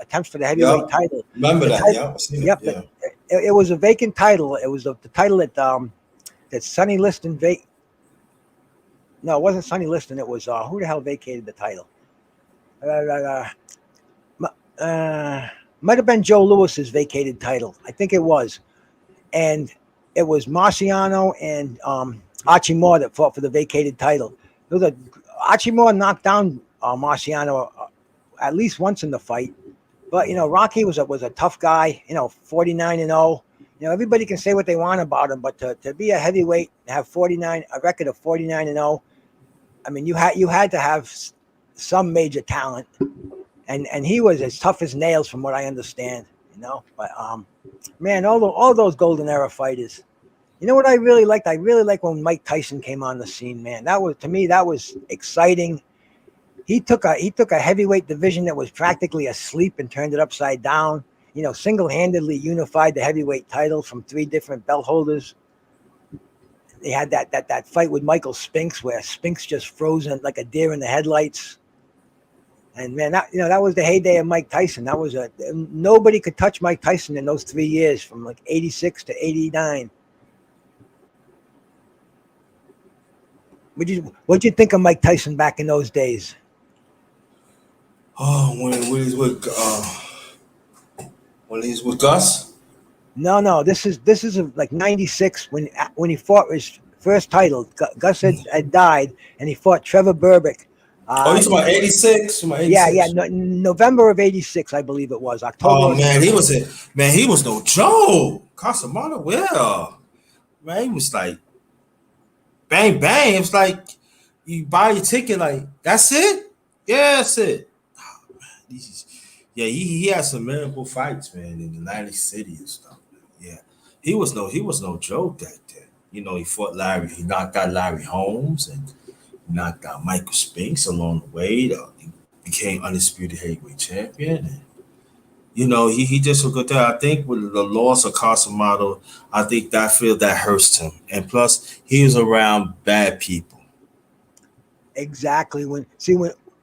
attempts for the heavyweight title. Remember that? Yep. Yeah. It was a vacant title. It was the title that Sonny Liston No, it wasn't Sonny Liston. It was who the hell vacated the title? Might have been Joe Lewis's vacated title. I think it was, and it was Marciano and Archie Moore that fought for the vacated title. Archie Moore knocked down Marciano at least once in the fight, but Rocky was a tough guy. 49-0. Everybody can say what they want about him, but to be a heavyweight and have a record of 49-0, I mean, you had to have some major talent, and he was as tough as nails from what I understand. But man, all those golden era fighters. You know what I really liked? I really liked when Mike Tyson came on the scene, man. That was exciting. He took a heavyweight division that was practically asleep and turned it upside down. Single-handedly unified the heavyweight title from 3 different belt holders. They had that fight with Michael Spinks where Spinks just froze like a deer in the headlights. And man, that was the heyday of Mike Tyson. Nobody could touch Mike Tyson in those 3 years from like 86 to 89. What'd you think of Mike Tyson back in those days? Oh, when he's with Gus? No. This is like 96 when he fought his first title. Gus had died, and he fought Trevor Berbick. You talking about 86? Yeah. November of 86, I believe it was. October. Oh man, he was no joke. Casamano, well, man, he was like bang bang. It was like you buy your ticket, like that's it. Yeah, that's it. Oh, man, he had some memorable fights, man, in Atlantic City and stuff. Yeah, he was no joke that day. He fought Larry. He knocked out Larry Holmes and knocked out Michael Spinks along the way. He became undisputed heavyweight champion. And, he just a good day. I think with the loss of Casamado, I think that hurts him. And plus, he was around bad people. Exactly. When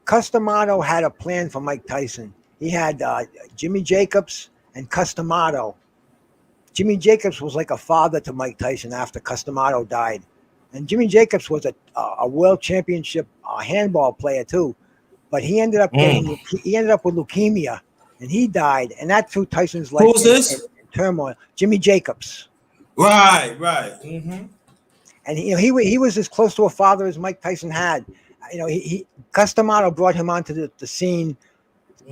Casamado had a plan for Mike Tyson, he had Jimmy Jacobs and Casamado. Jimmy Jacobs was like a father to Mike Tyson after Casamado died. And Jimmy Jacobs was a world championship handball player too, but he ended up with leukemia, and he died, and that threw Tyson's life in turmoil. Jimmy Jacobs, right. Mm-hmm. And he was as close to a father as Mike Tyson had. Casamado brought him onto the scene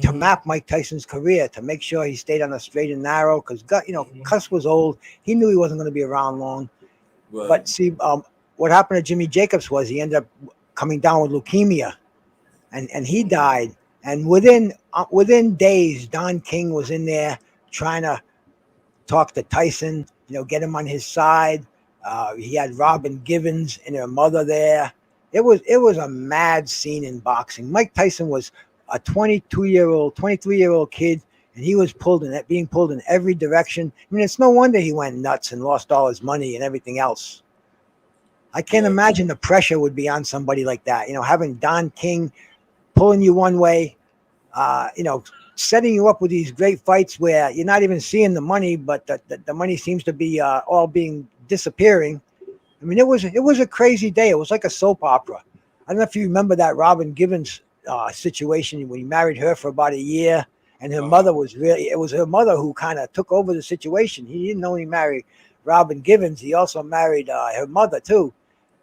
to map Mike Tyson's career, to make sure he stayed on a straight and narrow, because Cus was old. He knew he wasn't going to be around long. Right. But see, what happened to Jimmy Jacobs was he ended up coming down with leukemia, and he died. And within days, Don King was in there trying to talk to Tyson, get him on his side. He had Robin Givens and her mother there. It was a mad scene in boxing. Mike Tyson was a 22-year-old, 23-year-old kid, and he was being pulled in every direction. I mean, it's no wonder he went nuts and lost all his money and everything else. I can't imagine the pressure would be on somebody like that. Having Don King pulling you one way, setting you up with these great fights where you're not even seeing the money, but the money seems to be all being disappearing. I mean, it was a crazy day. It was like a soap opera. I don't know if you remember that Robin Givens situation when he married her for about a year, and her mother it was her mother who kind of took over the situation. He didn't only marry Robin Givens, he also married her mother too,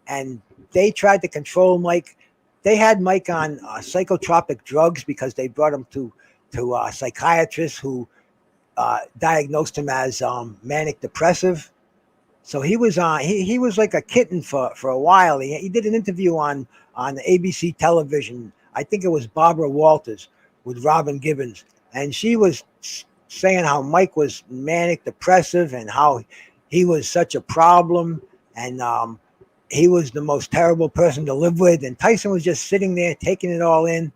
and they tried to control Mike. They had Mike on psychotropic drugs because they brought him to psychiatrists who diagnosed him as manic depressive. So he was he was like a kitten for a while. He did an interview on ABC television. I think it was Barbara Walters with Robin Givens, and she was saying how Mike was manic depressive and how he was such a problem, and he was the most terrible person to live with. And Tyson was just sitting there taking it all in,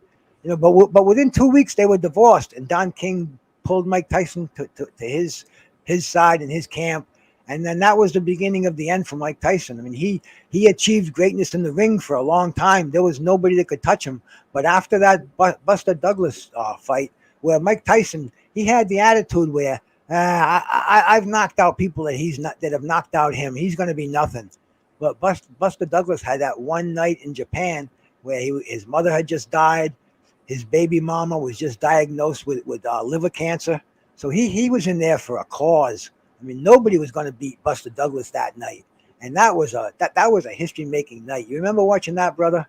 But within 2 weeks they were divorced, and Don King pulled Mike Tyson to his side and his camp. And then that was the beginning of the end for Mike Tyson. I mean, he achieved greatness in the ring for a long time. There was nobody that could touch him. But after that Buster Douglas fight, where Mike Tyson, he had the attitude where I've knocked out people that have knocked out him. He's going to be nothing. But Buster Douglas had that one night in Japan where his mother had just died. His baby mama was just diagnosed with liver cancer. So he was in there for a cause. I mean, nobody was going to beat Buster Douglas that night, and that was a history-making night. You remember watching that, brother?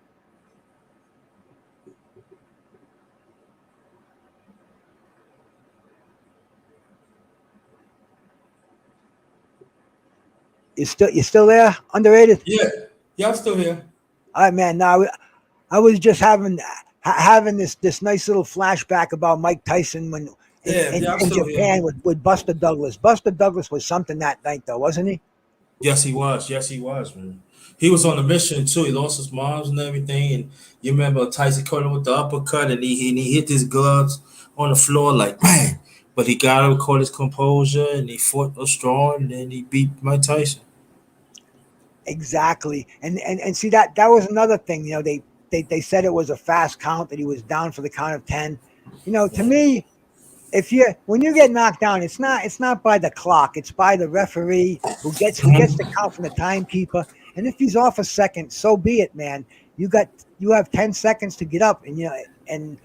You still there? Underrated? Yeah, I'm still here. All right, man. Now I was just having this nice little flashback about Mike Tyson when. In Japan with Buster Douglas. Buster Douglas was something that night, though, wasn't he? Yes, he was. Yes, he was, man. He was on a mission too. He lost his moms and everything. And you remember Tyson caught him with the uppercut, and he hit his gloves on the floor like man. But he got him, caught his composure, and he fought strong, and then he beat Mike Tyson. Exactly. And see that was another thing. They said it was a fast count, that he was down for the count of 10. To me, when you get knocked down, it's not by the clock, it's by the referee who gets the count from the timekeeper. And if he's off a second, so be it, man. You have 10 seconds to get up, and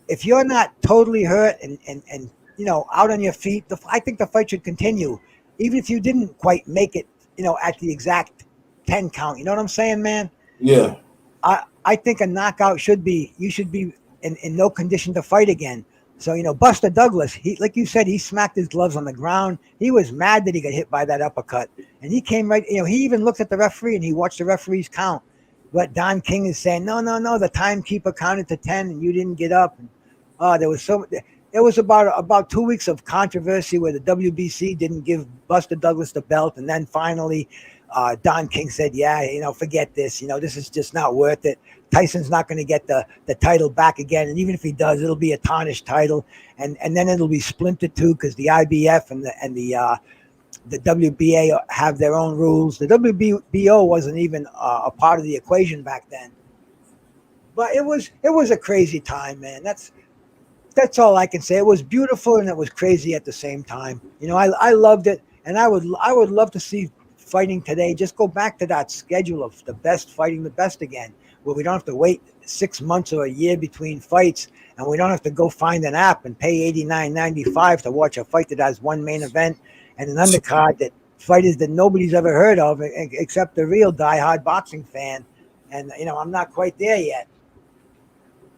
if you're not totally hurt and out on your feet, I think the fight should continue, even if you didn't quite make it, at the exact 10 count. You know what I'm saying, man? Yeah. I think a knockout you should be in no condition to fight again. So, Buster Douglas, like you said, he smacked his gloves on the ground. He was mad that he got hit by that uppercut. And he came right, he even looked at the referee and he watched the referee's count. But Don King is saying, no, the timekeeper counted to 10 and you didn't get up. And there was about 2 weeks of controversy where the WBC didn't give Buster Douglas the belt. And then finally, Don King said, yeah, forget this. This is just not worth it. Tyson's not going to get the title back again. And even if he does, it'll be a tarnished title. And then it'll be splintered too, because the IBF and the WBA have their own rules. The WBO wasn't even a part of the equation back then. But it was a crazy time, man. That's all I can say. It was beautiful and it was crazy at the same time. I loved it, and I would love to see fighting today just go back to that schedule of the best fighting the best again, where we don't have to wait 6 months or a year between fights, and we don't have to go find an app and pay $89.95 to watch a fight that has one main event and an undercard that fighters that nobody's ever heard of except the real diehard boxing fan. And I'm not quite there yet.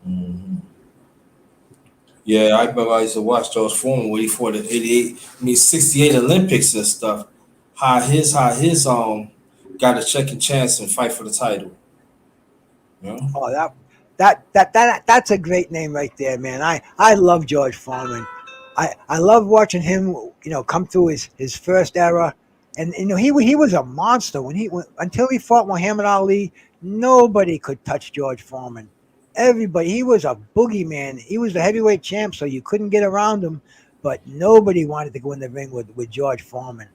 Mm-hmm. Yeah, I remember I used to watch George Foreman when he fought at 68 Olympics and stuff. How his got a second chance and fight for the title. Yeah. Oh, That's a great name right there, man. I love George Foreman. I love watching him, come through his first era, and he was a monster until he fought Muhammad Ali. Nobody could touch George Foreman. Everybody, he was a boogeyman. He was the heavyweight champ, so you couldn't get around him. But nobody wanted to go in the ring with George Foreman.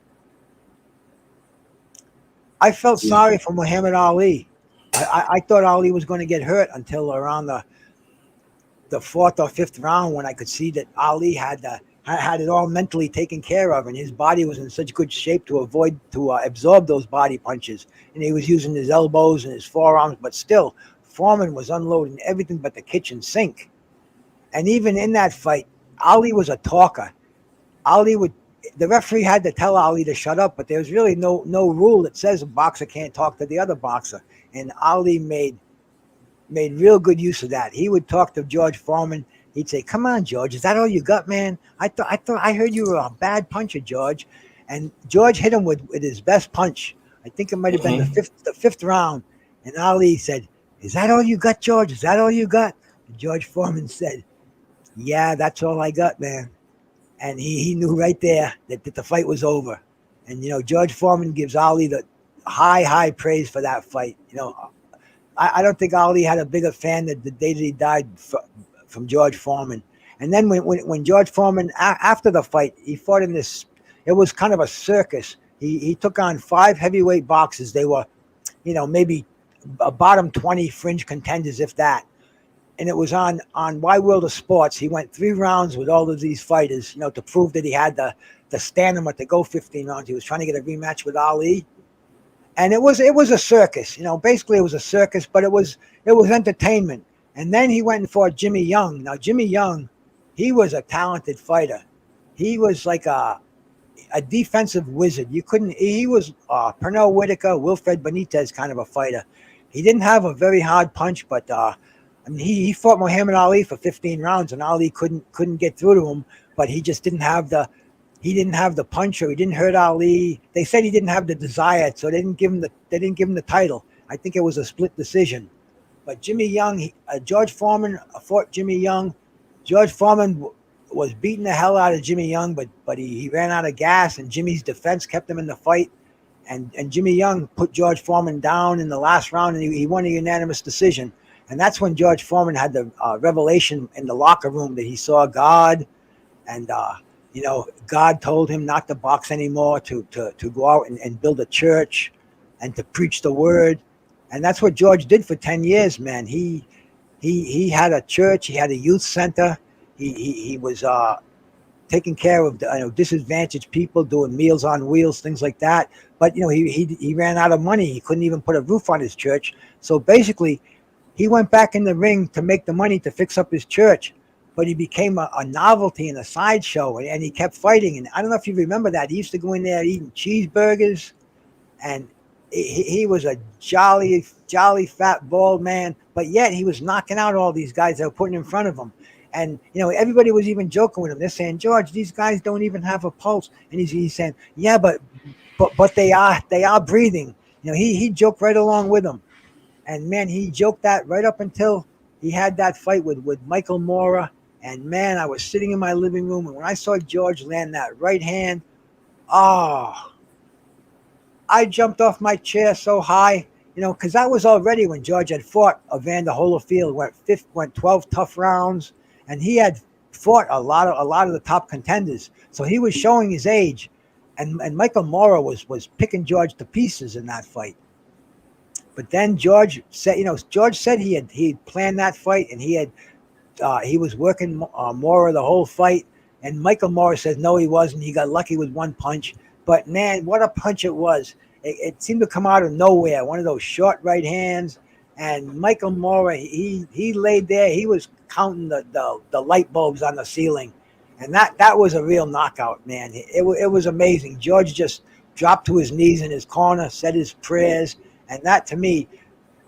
I felt sorry for Muhammad Ali. I thought Ali was going to get hurt until around the fourth or fifth round, when I could see that Ali had it all mentally taken care of, and his body was in such good shape to absorb those body punches, and he was using his elbows and his forearms, but still Foreman was unloading everything but the kitchen sink. And even in that fight, Ali was a talker. The referee had to tell Ali to shut up, but there's really no rule that says a boxer can't talk to the other boxer, and Ali made real good use of that. He would talk to George Foreman. He'd say, "Come on, George, is that all you got, man? I heard you were a bad puncher, George." And George hit him with his best punch. I think it might have been the fifth round. And Ali said, "Is that all you got, George? Is that all you got?" And George Foreman said, "Yeah, that's all I got, man." And he knew right there that the fight was over. And George Foreman gives Ali the high praise for that fight. I don't think Ali had a bigger fan the day that he died from George Foreman. And then when George Foreman, after the fight, he fought in this, it was kind of a circus. He took on 5 heavyweight boxers. They were, maybe a bottom 20 fringe contenders, if that. And it was on Wide World of Sports. He went 3 rounds with all of these fighters, to prove that he had the stamina to go 15 rounds. He was trying to get a rematch with Ali. And it was a circus, basically it was a circus, but it was entertainment. And then he went and fought Jimmy Young. Now, Jimmy Young, he was a talented fighter. He was like a defensive wizard. He was Pernell Whitaker, Wilfred Benitez kind of a fighter. He didn't have a very hard punch, but he fought Muhammad Ali for 15 rounds, and Ali couldn't get through to him, but he just didn't have the punch, or he didn't hurt Ali. They said he didn't have the desire, so they didn't give him the title. I think it was a split decision. But Jimmy Young, George Foreman fought Jimmy Young. George Foreman was beating the hell out of Jimmy Young, but he ran out of gas, and Jimmy's defense kept him in the fight. And Jimmy Young put George Foreman down in the last round, and he won a unanimous decision. And that's when George Foreman had the revelation in the locker room that he saw God, and God told him not to box anymore, to go out and build a church and to preach the word. And that's what George did for 10 years, man. He had a church. He had a youth center. He was taking care of disadvantaged people, doing Meals on Wheels, things like that. But, he ran out of money. He couldn't even put a roof on his church. So basically, he went back in the ring to make the money to fix up his church. But he became a novelty and a sideshow, and he kept fighting. And I don't know if you remember that. He used to go in there eating cheeseburgers, and he was a jolly fat bald man, but yet he was knocking out all these guys that were putting in front of him. And everybody was even joking with him. They're saying, "George, these guys don't even have a pulse." And he's saying, "Yeah, but they are breathing." He joked right along with them. And man, he joked that right up until he had that fight with Michael Mora. And man, I was sitting in my living room, and when I saw George land that right hand, I jumped off my chair so high, because that was already when George had fought Evander Holyfield, went 12 tough rounds, and he had fought a lot of the top contenders. So he was showing his age, and Michael Mora was picking George to pieces in that fight. But then George said he had planned that fight, and he was working Mora the whole fight. And Michael Mora says no, he wasn't. He got lucky with one punch. But man, what a punch it was! It seemed to come out of nowhere. One of those short right hands. And Michael Mora, he laid there. He was counting the light bulbs on the ceiling, and that was a real knockout, man. It was amazing. George just dropped to his knees in his corner, said his prayers, and that to me,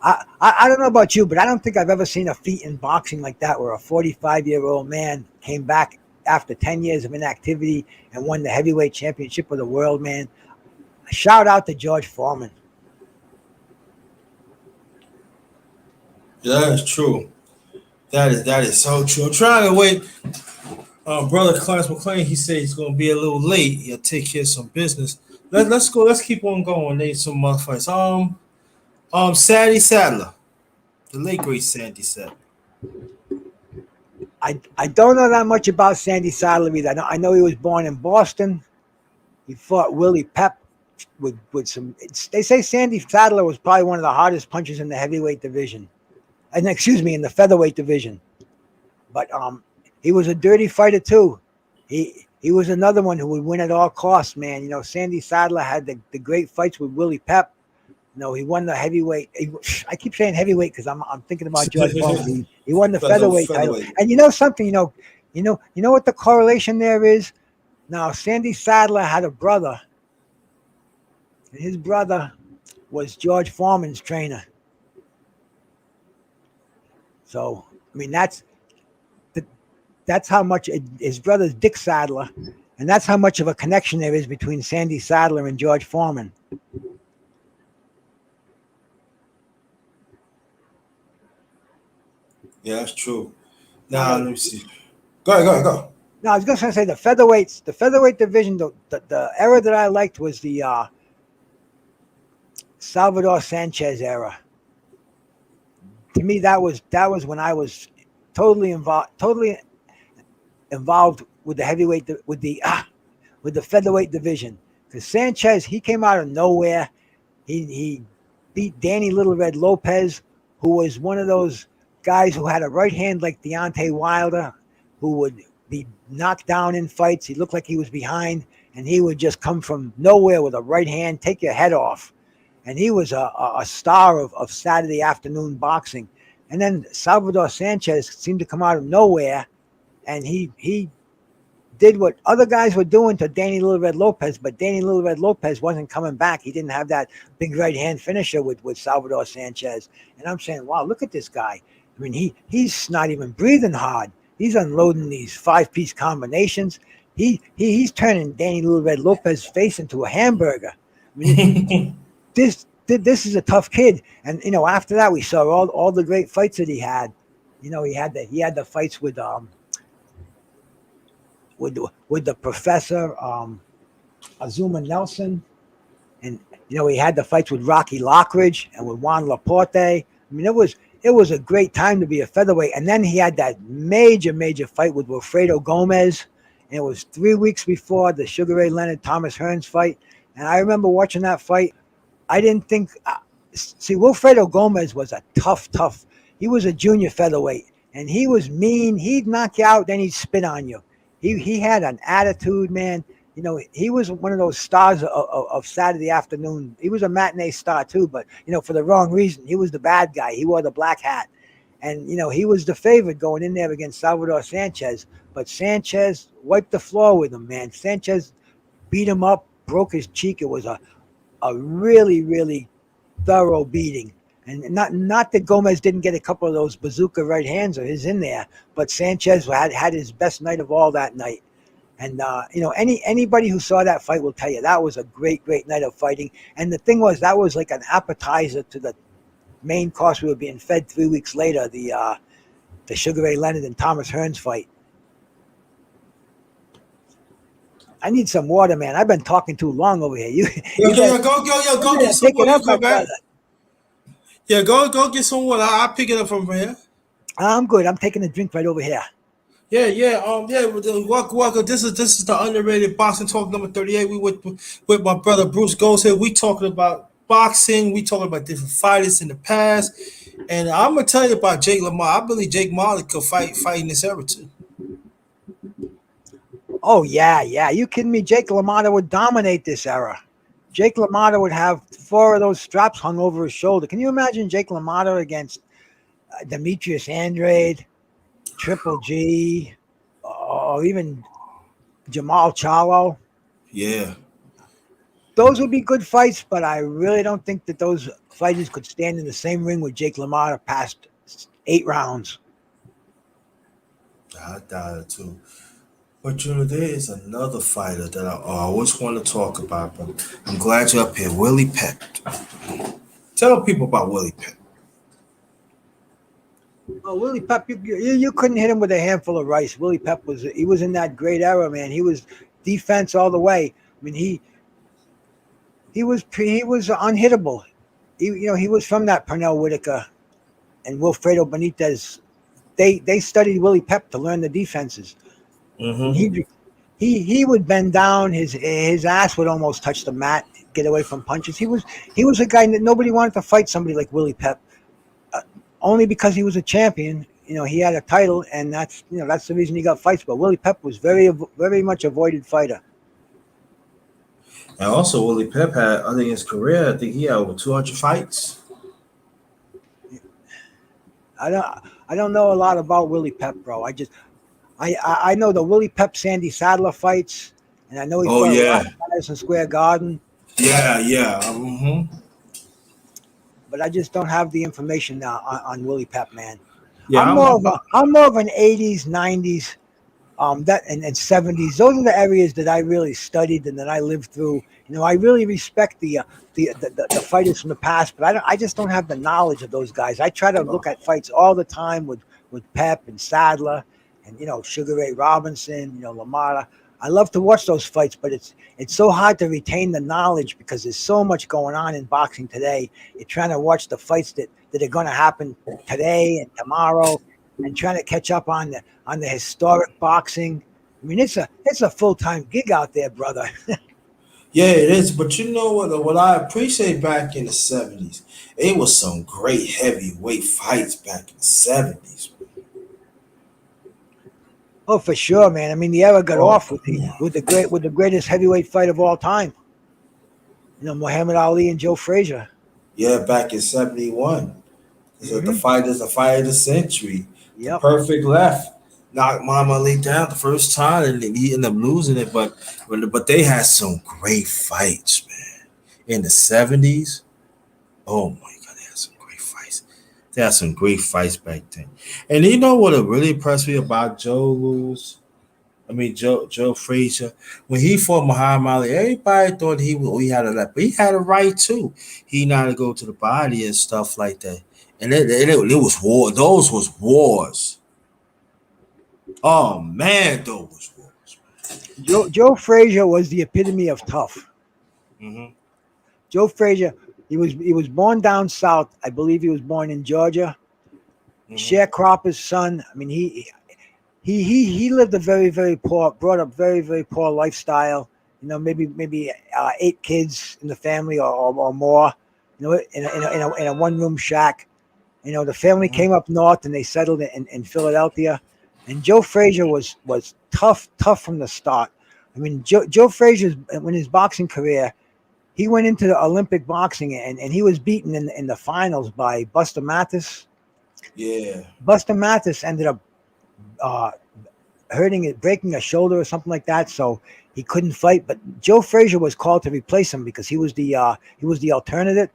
I don't know about you, but I don't think I've ever seen a feat in boxing like that, where a 45-year-old man came back after 10 years of inactivity and won the heavyweight championship of the world, man. Shout out to George Foreman. Yeah, it's true. That is so true. I'm trying to wait. Brother Clarence McClain, he said he's gonna be a little late. He'll take care of some business. Let's go. Let's keep on going. Name some motherfuckers. Sandy Sadler, the late great Sandy Sadler. I don't know that much about Sandy Sadler either. I know he was born in Boston. He fought Willie Pep with some. They say Sandy Sadler was probably one of the hardest punchers in the heavyweight division, and excuse me, in the featherweight division. But he was a dirty fighter too. He was another one who would win at all costs, man. You know, Sandy Sadler had the great fights with Willie Pep. You know, he won the heavyweight. I keep saying heavyweight because I'm thinking about George Foreman. He won the featherweight title. And you know something, you know what the correlation there is? Now, Sandy Sadler had a brother, and his brother was George Foreman's trainer. So, I mean, that's how much his brother's Dick Sadler, and that's how much of a connection there is between Sandy Sadler and George Foreman. Yeah, that's true. Now let me see. Go ahead. No, I was going to say the featherweight division. The era that I liked was the Salvador Sanchez era. To me, that was when I was totally involved with the heavyweight with the featherweight division, because Sanchez, he came out of nowhere. He beat Danny Little Red Lopez, who was one of those guys who had a right hand like Deontay Wilder, who would be knocked down in fights. He looked like he was behind, and he would just come from nowhere with a right hand, take your head off. And he was a star of Saturday afternoon boxing. And then Salvador Sanchez seemed to come out of nowhere, and he did what other guys were doing to Danny Little Red Lopez, but Danny Little Red Lopez wasn't coming back. He didn't have that big right hand finisher with Salvador Sanchez. And I'm saying, wow, look at this guy. I mean, he's not even breathing hard. He's unloading these 5-piece combinations. He's turning Danny Little Red Lopez's face into a hamburger. I mean, this is a tough kid. And you know, after that, we saw all the great fights that he had. You know, he had the fights with the professor, Azuma Nelson, and you know, he had the fights with Rocky Lockridge and with Juan Laporte. I mean, it was a great time to be a featherweight. And then he had that major fight with Wilfredo Gomez. And it was 3 weeks before the Sugar Ray Leonard Thomas Hearns fight. And I remember watching that fight. I didn't think, Wilfredo Gomez was a tough. He was a junior featherweight, and he was mean. He'd knock you out, then he'd spit on you. He had an attitude, man. You know, he was one of those stars of Saturday afternoon. He was a matinee star too, but, you know, for the wrong reason. He was the bad guy. He wore the black hat. And, you know, he was the favorite going in there against Salvador Sanchez. But Sanchez wiped the floor with him, man. Sanchez beat him up, broke his cheek. It was a really thorough beating. And not that Gomez didn't get a couple of those bazooka right hands of his in there, but Sanchez had his best night of all that night. And, you know, anybody who saw that fight will tell you that was a great night of fighting. And the thing was, that was like an appetizer to the main course we were being fed 3 weeks later, the Sugar Ray Leonard and Thomas Hearns fight. I need some water, man. I've been talking too long over here. Go get some water. Yeah, go get some water. I'll pick it up from here. I'm good. I'm taking a drink right over here. Yeah. Welcome. This is the Underrated Boxing Talk number 38. We with my brother Bruce Goes here. We talking about boxing. We talking about different fighters in the past, and I'm gonna tell you about Jake LaMotta. I believe Jake LaMotta could fight in this era too. Oh yeah. You kidding me? Jake LaMotta would dominate this era. Jake LaMotta would have 4 of those straps hung over his shoulder. Can you imagine Jake LaMotta against Demetrius Andrade, Triple G, or even Jamal Charlo? Yeah. Those would be good fights, but I really don't think that those fighters could stand in the same ring with Jake LaMotta past 8 rounds. I doubt it too. But you know, there is another fighter that I always want to talk about, but I'm glad you're up here. Willie Pep. Tell people about Willie Pep. Oh, Willie Pep, you couldn't hit him with a handful of rice. Willie Pep was in that great era, man. He was defense all the way. I mean, he was unhittable. He was from that Pernell Whitaker and Wilfredo Benitez. They studied Willie Pep to learn the defenses. And Mm-hmm. he would bend down, his ass would almost touch the mat, get away from punches. He was a guy that nobody wanted to fight somebody like Willie Pep, only because he was a champion. He had a title, and that's the reason he got fights. But Willie Pep was very much avoided fighter. And also, Willie Pep had, I think, his career. I think he had over 200 fights. I don't know a lot about Willie Pep, bro. I know the Willie Pep Sandy Sadler fights, and I know he Oh fought a yeah, lot of guys in Square Garden, yeah. Mm-hmm. but I just don't have the information now on Willie Pep, man. Yeah, I'm more of an '80s, '90s, that and '70s. Those are the areas that I really studied and that I lived through. I really respect the fighters from the past, but I just don't have the knowledge of those guys. I try to look at fights all the time with Pep and Sadler, and Sugar Ray Robinson, Lamar. I love to watch those fights, but it's so hard to retain the knowledge because there's so much going on in boxing today. You're trying to watch the fights that are going to happen today and tomorrow, and trying to catch up on the historic boxing. I mean, it's a full-time gig out there, brother. Yeah, it is. But you know what? What I appreciate back in the '70s, it was some great heavyweight fights back in the '70s. Oh, for sure, man. I mean, the era got Oh, off with the greatest heavyweight fight of all time. Muhammad Ali and Joe Frazier. yeah, back in '71. The Hmm. fight is the fight of the century. The Yep. perfect left knocked Muhammad Ali down the first time, and then he ended up losing it. But they had some great fights, man. In the '70s. Oh my God, they had some great fights. They had some great fights back then. And you know what really impressed me about Joe Frazier, when he fought Muhammad Ali, everybody thought he had a left, but he had a right too. He not to go to the body and stuff like that. And it was war. Those was wars. Oh man, those was wars. Joe Frazier was the epitome of tough. Mm-hmm. Joe Frazier, he was born down south. I believe he was born in Georgia. Mm-hmm. Sharecropper's son. I mean, he lived a very very poor, brought up very very poor lifestyle. Maybe 8 kids in the family or more. In a one room shack. The family Mm-hmm. came up north and they settled in Philadelphia. And Joe Frazier was tough from the start. I mean, Joe Frazier's when his boxing career, he went into the Olympic boxing and he was beaten in the finals by Buster Mathis. Yeah. Buster Mathis ended up uh, breaking a shoulder or something like that, so he couldn't fight. But Joe Frazier was called to replace him because he was the alternative.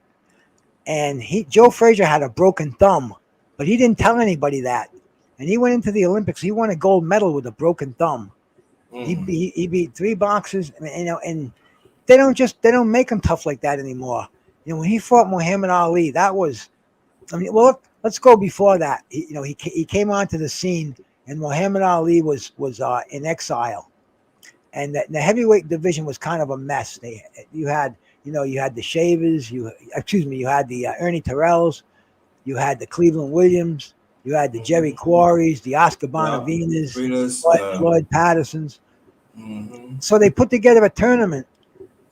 And Joe Frazier had a broken thumb, but he didn't tell anybody that. And he went into the Olympics. He won a gold medal with a broken thumb. Mm-hmm. He beat 3 boxers, and they don't make him tough like that anymore. When he fought Muhammad Ali, that was, I mean, well, let's go before that. He came onto the scene, and Muhammad Ali was in exile, and the heavyweight division was kind of a mess. You had the Shavers, you had the Ernie Terrells, you had the Cleveland Williams, you had the Jerry Quarries, the Oscar Bonavinas, Frida's, Floyd Pattersons. mm-hmm. So they put together a tournament,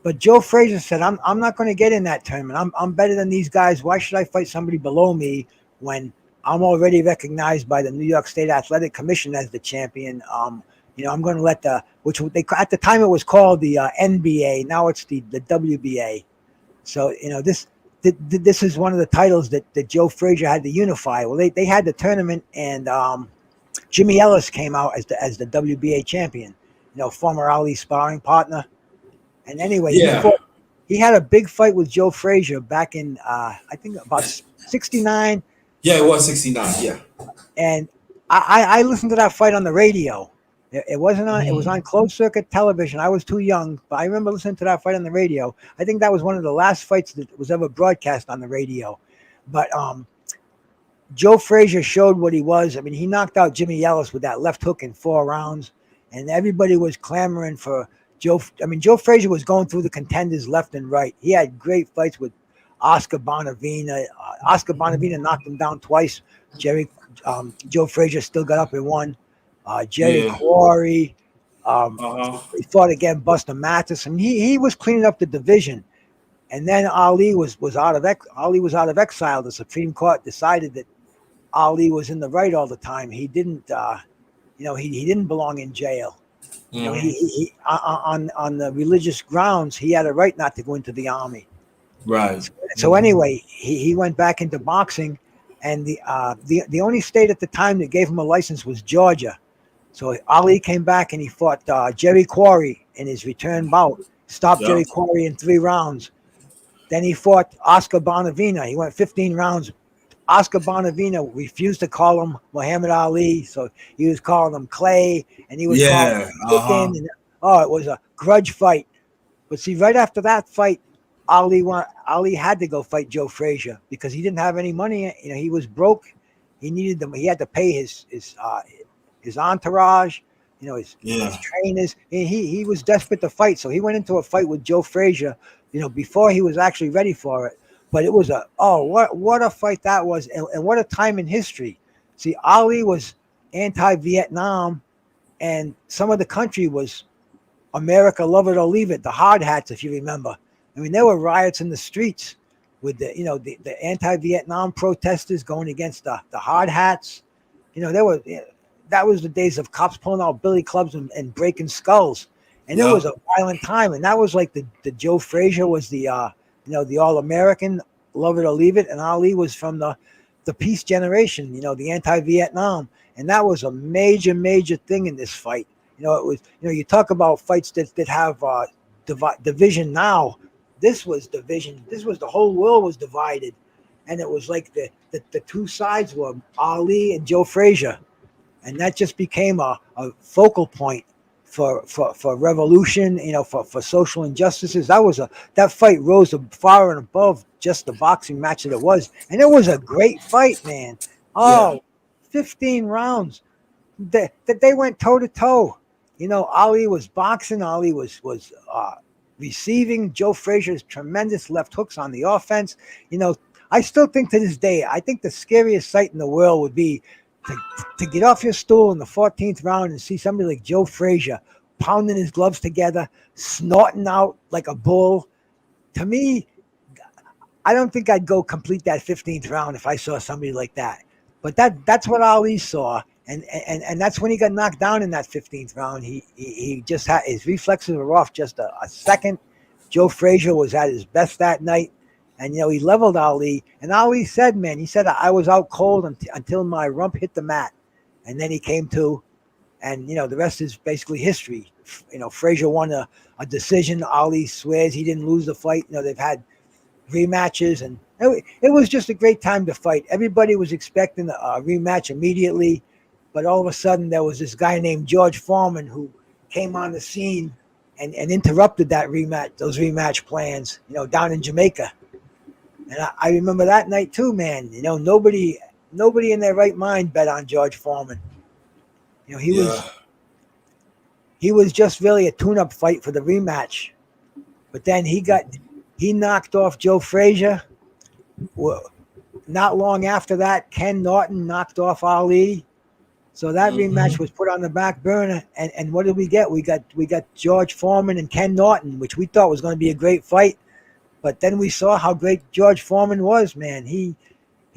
but Joe Frazier said, "I'm not going to get in that tournament. I'm better than these guys. Why should I fight somebody below me when I'm already recognized by the New York State Athletic Commission as the champion?" I'm going to let which they at the time it was called the NBA. Now it's the WBA. So this is one of the titles that Joe Frazier had to unify. Well, they had the tournament, and Jimmy Ellis came out as the WBA champion. Former Ali sparring partner. And anyway, Yeah. he had a big fight with Joe Frazier back in I think about '69. Yeah, it was '69. Yeah. And I listened to that fight on the radio. It wasn't on. It was Mm-hmm. on closed circuit television. I was too young, but I remember listening to that fight on the radio. I think that was one of the last fights that was ever broadcast on the radio. But Joe Frazier showed what he was. I mean, he knocked out Jimmy Ellis with that left hook in 4 rounds, and everybody was clamoring for Joe. I mean, Joe Frazier was going through the contenders left and right. He had great fights with Oscar Bonavina. Oscar Bonavina knocked him down twice. Joe Frazier still got up and won. Jerry Yeah. Quarry. Uh-huh. He fought again Buster Mathis, and he was cleaning up the division. And then Ali was out of exile. The Supreme Court decided that Ali was in the right all the time. He didn't, he didn't belong in jail. You know, he on the religious grounds, he had a right not to go into the army. Right. So anyway, he went back into boxing, and the only state at the time that gave him a license was Georgia. So Ali came back and he fought Jerry Quarry in his return bout. Stopped Jerry Quarry in 3 rounds. Then he fought Oscar Bonavina. He went 15 rounds. Oscar Bonavina refused to call him Muhammad Ali, so he was calling him Clay, and he was calling him Chicken. And, it was a grudge fight. But see, right after that fight, Ali had to go fight Joe Frazier because he didn't have any money. You know, he was broke. He needed them. He had to pay his entourage, his trainers. And he was desperate to fight, so he went into a fight with Joe Frazier, before he was actually ready for it. But it was what a fight that was, and what a time in history. See, Ali was anti-Vietnam, and some of the country was America, love it or leave it, the hard hats, if you remember. I mean, there were riots in the streets with the anti-Vietnam protesters going against the hard hats. That was the days of cops pulling out billy clubs and breaking skulls. And it was a violent time. And that was like the Joe Frazier was the All-American, love it or leave it. And Ali was from the peace generation, the anti-Vietnam. And that was a major, major thing in this fight. It was, you talk about fights that have division now. This was division. This was the whole world was divided. And it was like the two sides were Ali and Joe Frazier. And that just became a focal point for revolution, for social injustices. That fight rose far and above just the boxing match that it was. And it was a great fight, man. 15 rounds. They went toe to toe. Ali was boxing. Ali was receiving Joe Frazier's tremendous left hooks on the offense. I still think to this day, I think the scariest sight in the world would be to get off your stool in the 14th round and see somebody like Joe Frazier pounding his gloves together, snorting out like a bull. To me, I don't think I'd go complete that 15th round if I saw somebody like that. But that's what Ali saw. And that's when he got knocked down in that 15th round. He just had his reflexes were off just a second. Joe Frazier was at his best that night. And, he leveled Ali. And Ali said, I was out cold until my rump hit the mat. And then he came to. And, the rest is basically history. Frazier won a decision. Ali swears he didn't lose the fight. They've had rematches. And it was just a great time to fight. Everybody was expecting a rematch immediately. But all of a sudden, there was this guy named George Foreman who came on the scene and interrupted those rematch plans, down in Jamaica. And I remember that night too, man. Nobody in their right mind bet on George Foreman. He was just really a tune-up fight for the rematch. But then he knocked off Joe Frazier. Well, not long after that, Ken Norton knocked off Ali. So that rematch was put on the back burner. And what did we get? We got George Foreman and Ken Norton, which we thought was going to be a great fight. But then we saw how great George Foreman was, man. He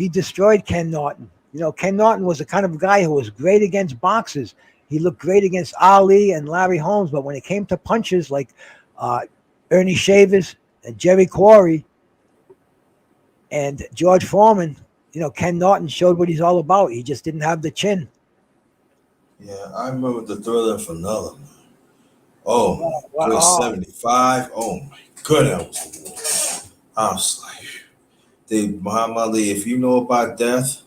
destroyed Ken Norton. Ken Norton was the kind of guy who was great against boxers. He looked great against Ali and Larry Holmes. But when it came to punches like Ernie Shavers and Jerry Quarry and George Foreman, Ken Norton showed what he's all about. He just didn't have the chin. Yeah, I remember the Thriller Finale. Oh, wow. 75. Oh, my goodness. I was like, Muhammad Ali, if you know about death,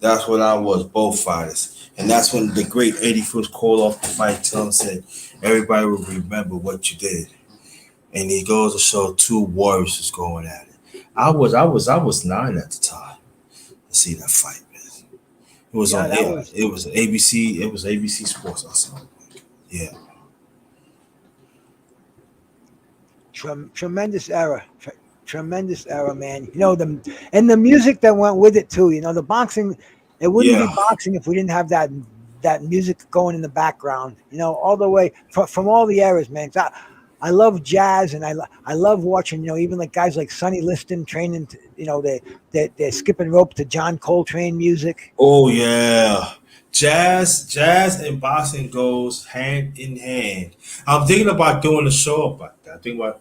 that's what I was, both fighters. And that's when the great 81st called off the fight, said, everybody will remember what you did. And he goes to show two warriors was going at it. I was 9 at the time to see that fight, man. It was Yeah, on that air. was It was ABC. It was ABC Sports. I saw. Yeah. tremendous era. Tremendous era, man. You know the music that went with it too. You know the boxing, it wouldn't be Yeah. boxing if we didn't have that music going in the background. You know, all the way from all the eras, man. 'Cause I love jazz, and I love watching. You know, even like guys like Sonny Liston training. You know, they're skipping rope to John Coltrane music. Oh yeah. Jazz and boxing goes hand in hand. I'm thinking about doing a show about that. I think about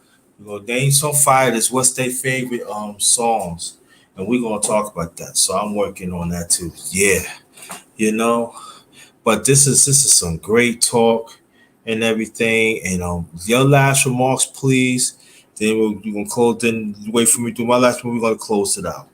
name some fighters. What's their favorite songs, and we're gonna talk about that. So I'm working on that too. Yeah, you know. But this is some great talk and everything. And your last remarks, please. Then we're gonna close. Then wait for me to do my last one. We're gonna close it out.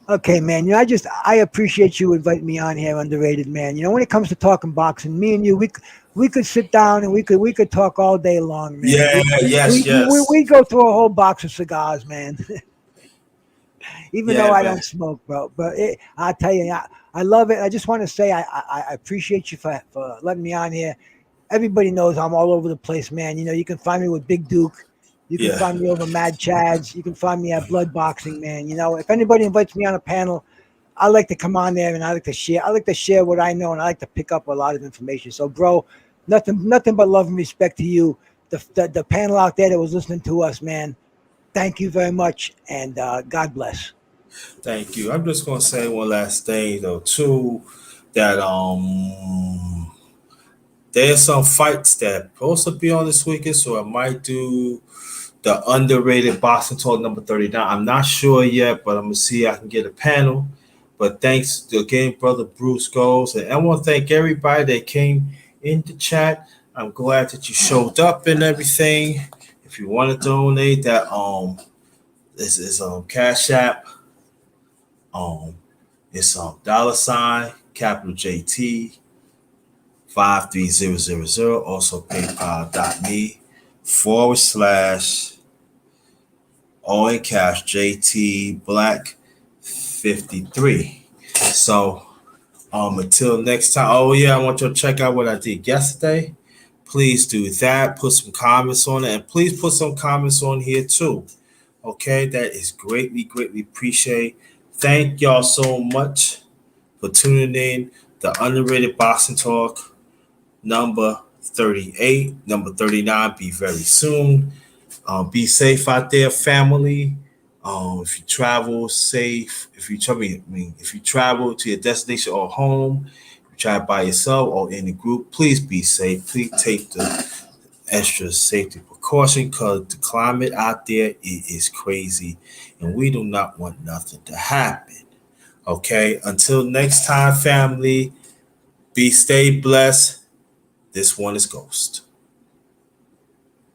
Okay, man. You know, I appreciate you inviting me on here, Underrated, man. You know, when it comes to talking boxing, me and you, we could sit down and we could talk all day long, man. Yeah. Yes. Yes. We go through a whole box of cigars, man. Even though Yeah, I man. don't smoke, bro. But I tell you, I love it. I just want to say I appreciate you for letting me on here. Everybody knows I'm all over the place, man. You know, you can find me with Big Duke. You can Yeah. find me over Mad Chads. You can find me at Blood Boxing, man. You know, if anybody invites me on a panel, I like to come on there and I like to share. I like to share what I know and I like to pick up a lot of information. So, bro, nothing but love and respect to you. The panel out there that was listening to us, man. Thank you very much, and God bless. Thank you. I'm just gonna say one last thing though, too, that there's some fights that supposed to be on this weekend, so I might do the underrated boxing talk number 39. I'm not sure yet, but I'm gonna see if I can get a panel. But thanks again, brother Bruce Goes, and I want to thank everybody that came in the chat. I'm glad that you showed up and everything. If you want to donate, that this is Cash App. Um, it's $ capital JT 53000. Also PayPal.me/. Owen Cash JT Black 53. So until next time. Oh yeah, I want you to check out what I did yesterday. Please do that. Put some comments on it. And please put some comments on here too. Okay, that is greatly appreciated. Thank y'all so much for tuning in. The Underrated Boxing Talk number 38, number 39. Be very soon. Be safe out there, family. If you travel, safe. If you if you travel to your destination or home, you try by yourself or in a group, please be safe. Please take the extra safety precaution because the climate out there it is crazy, and we do not want nothing to happen. Okay. Until next time, family. Stay blessed. This one is Ghost.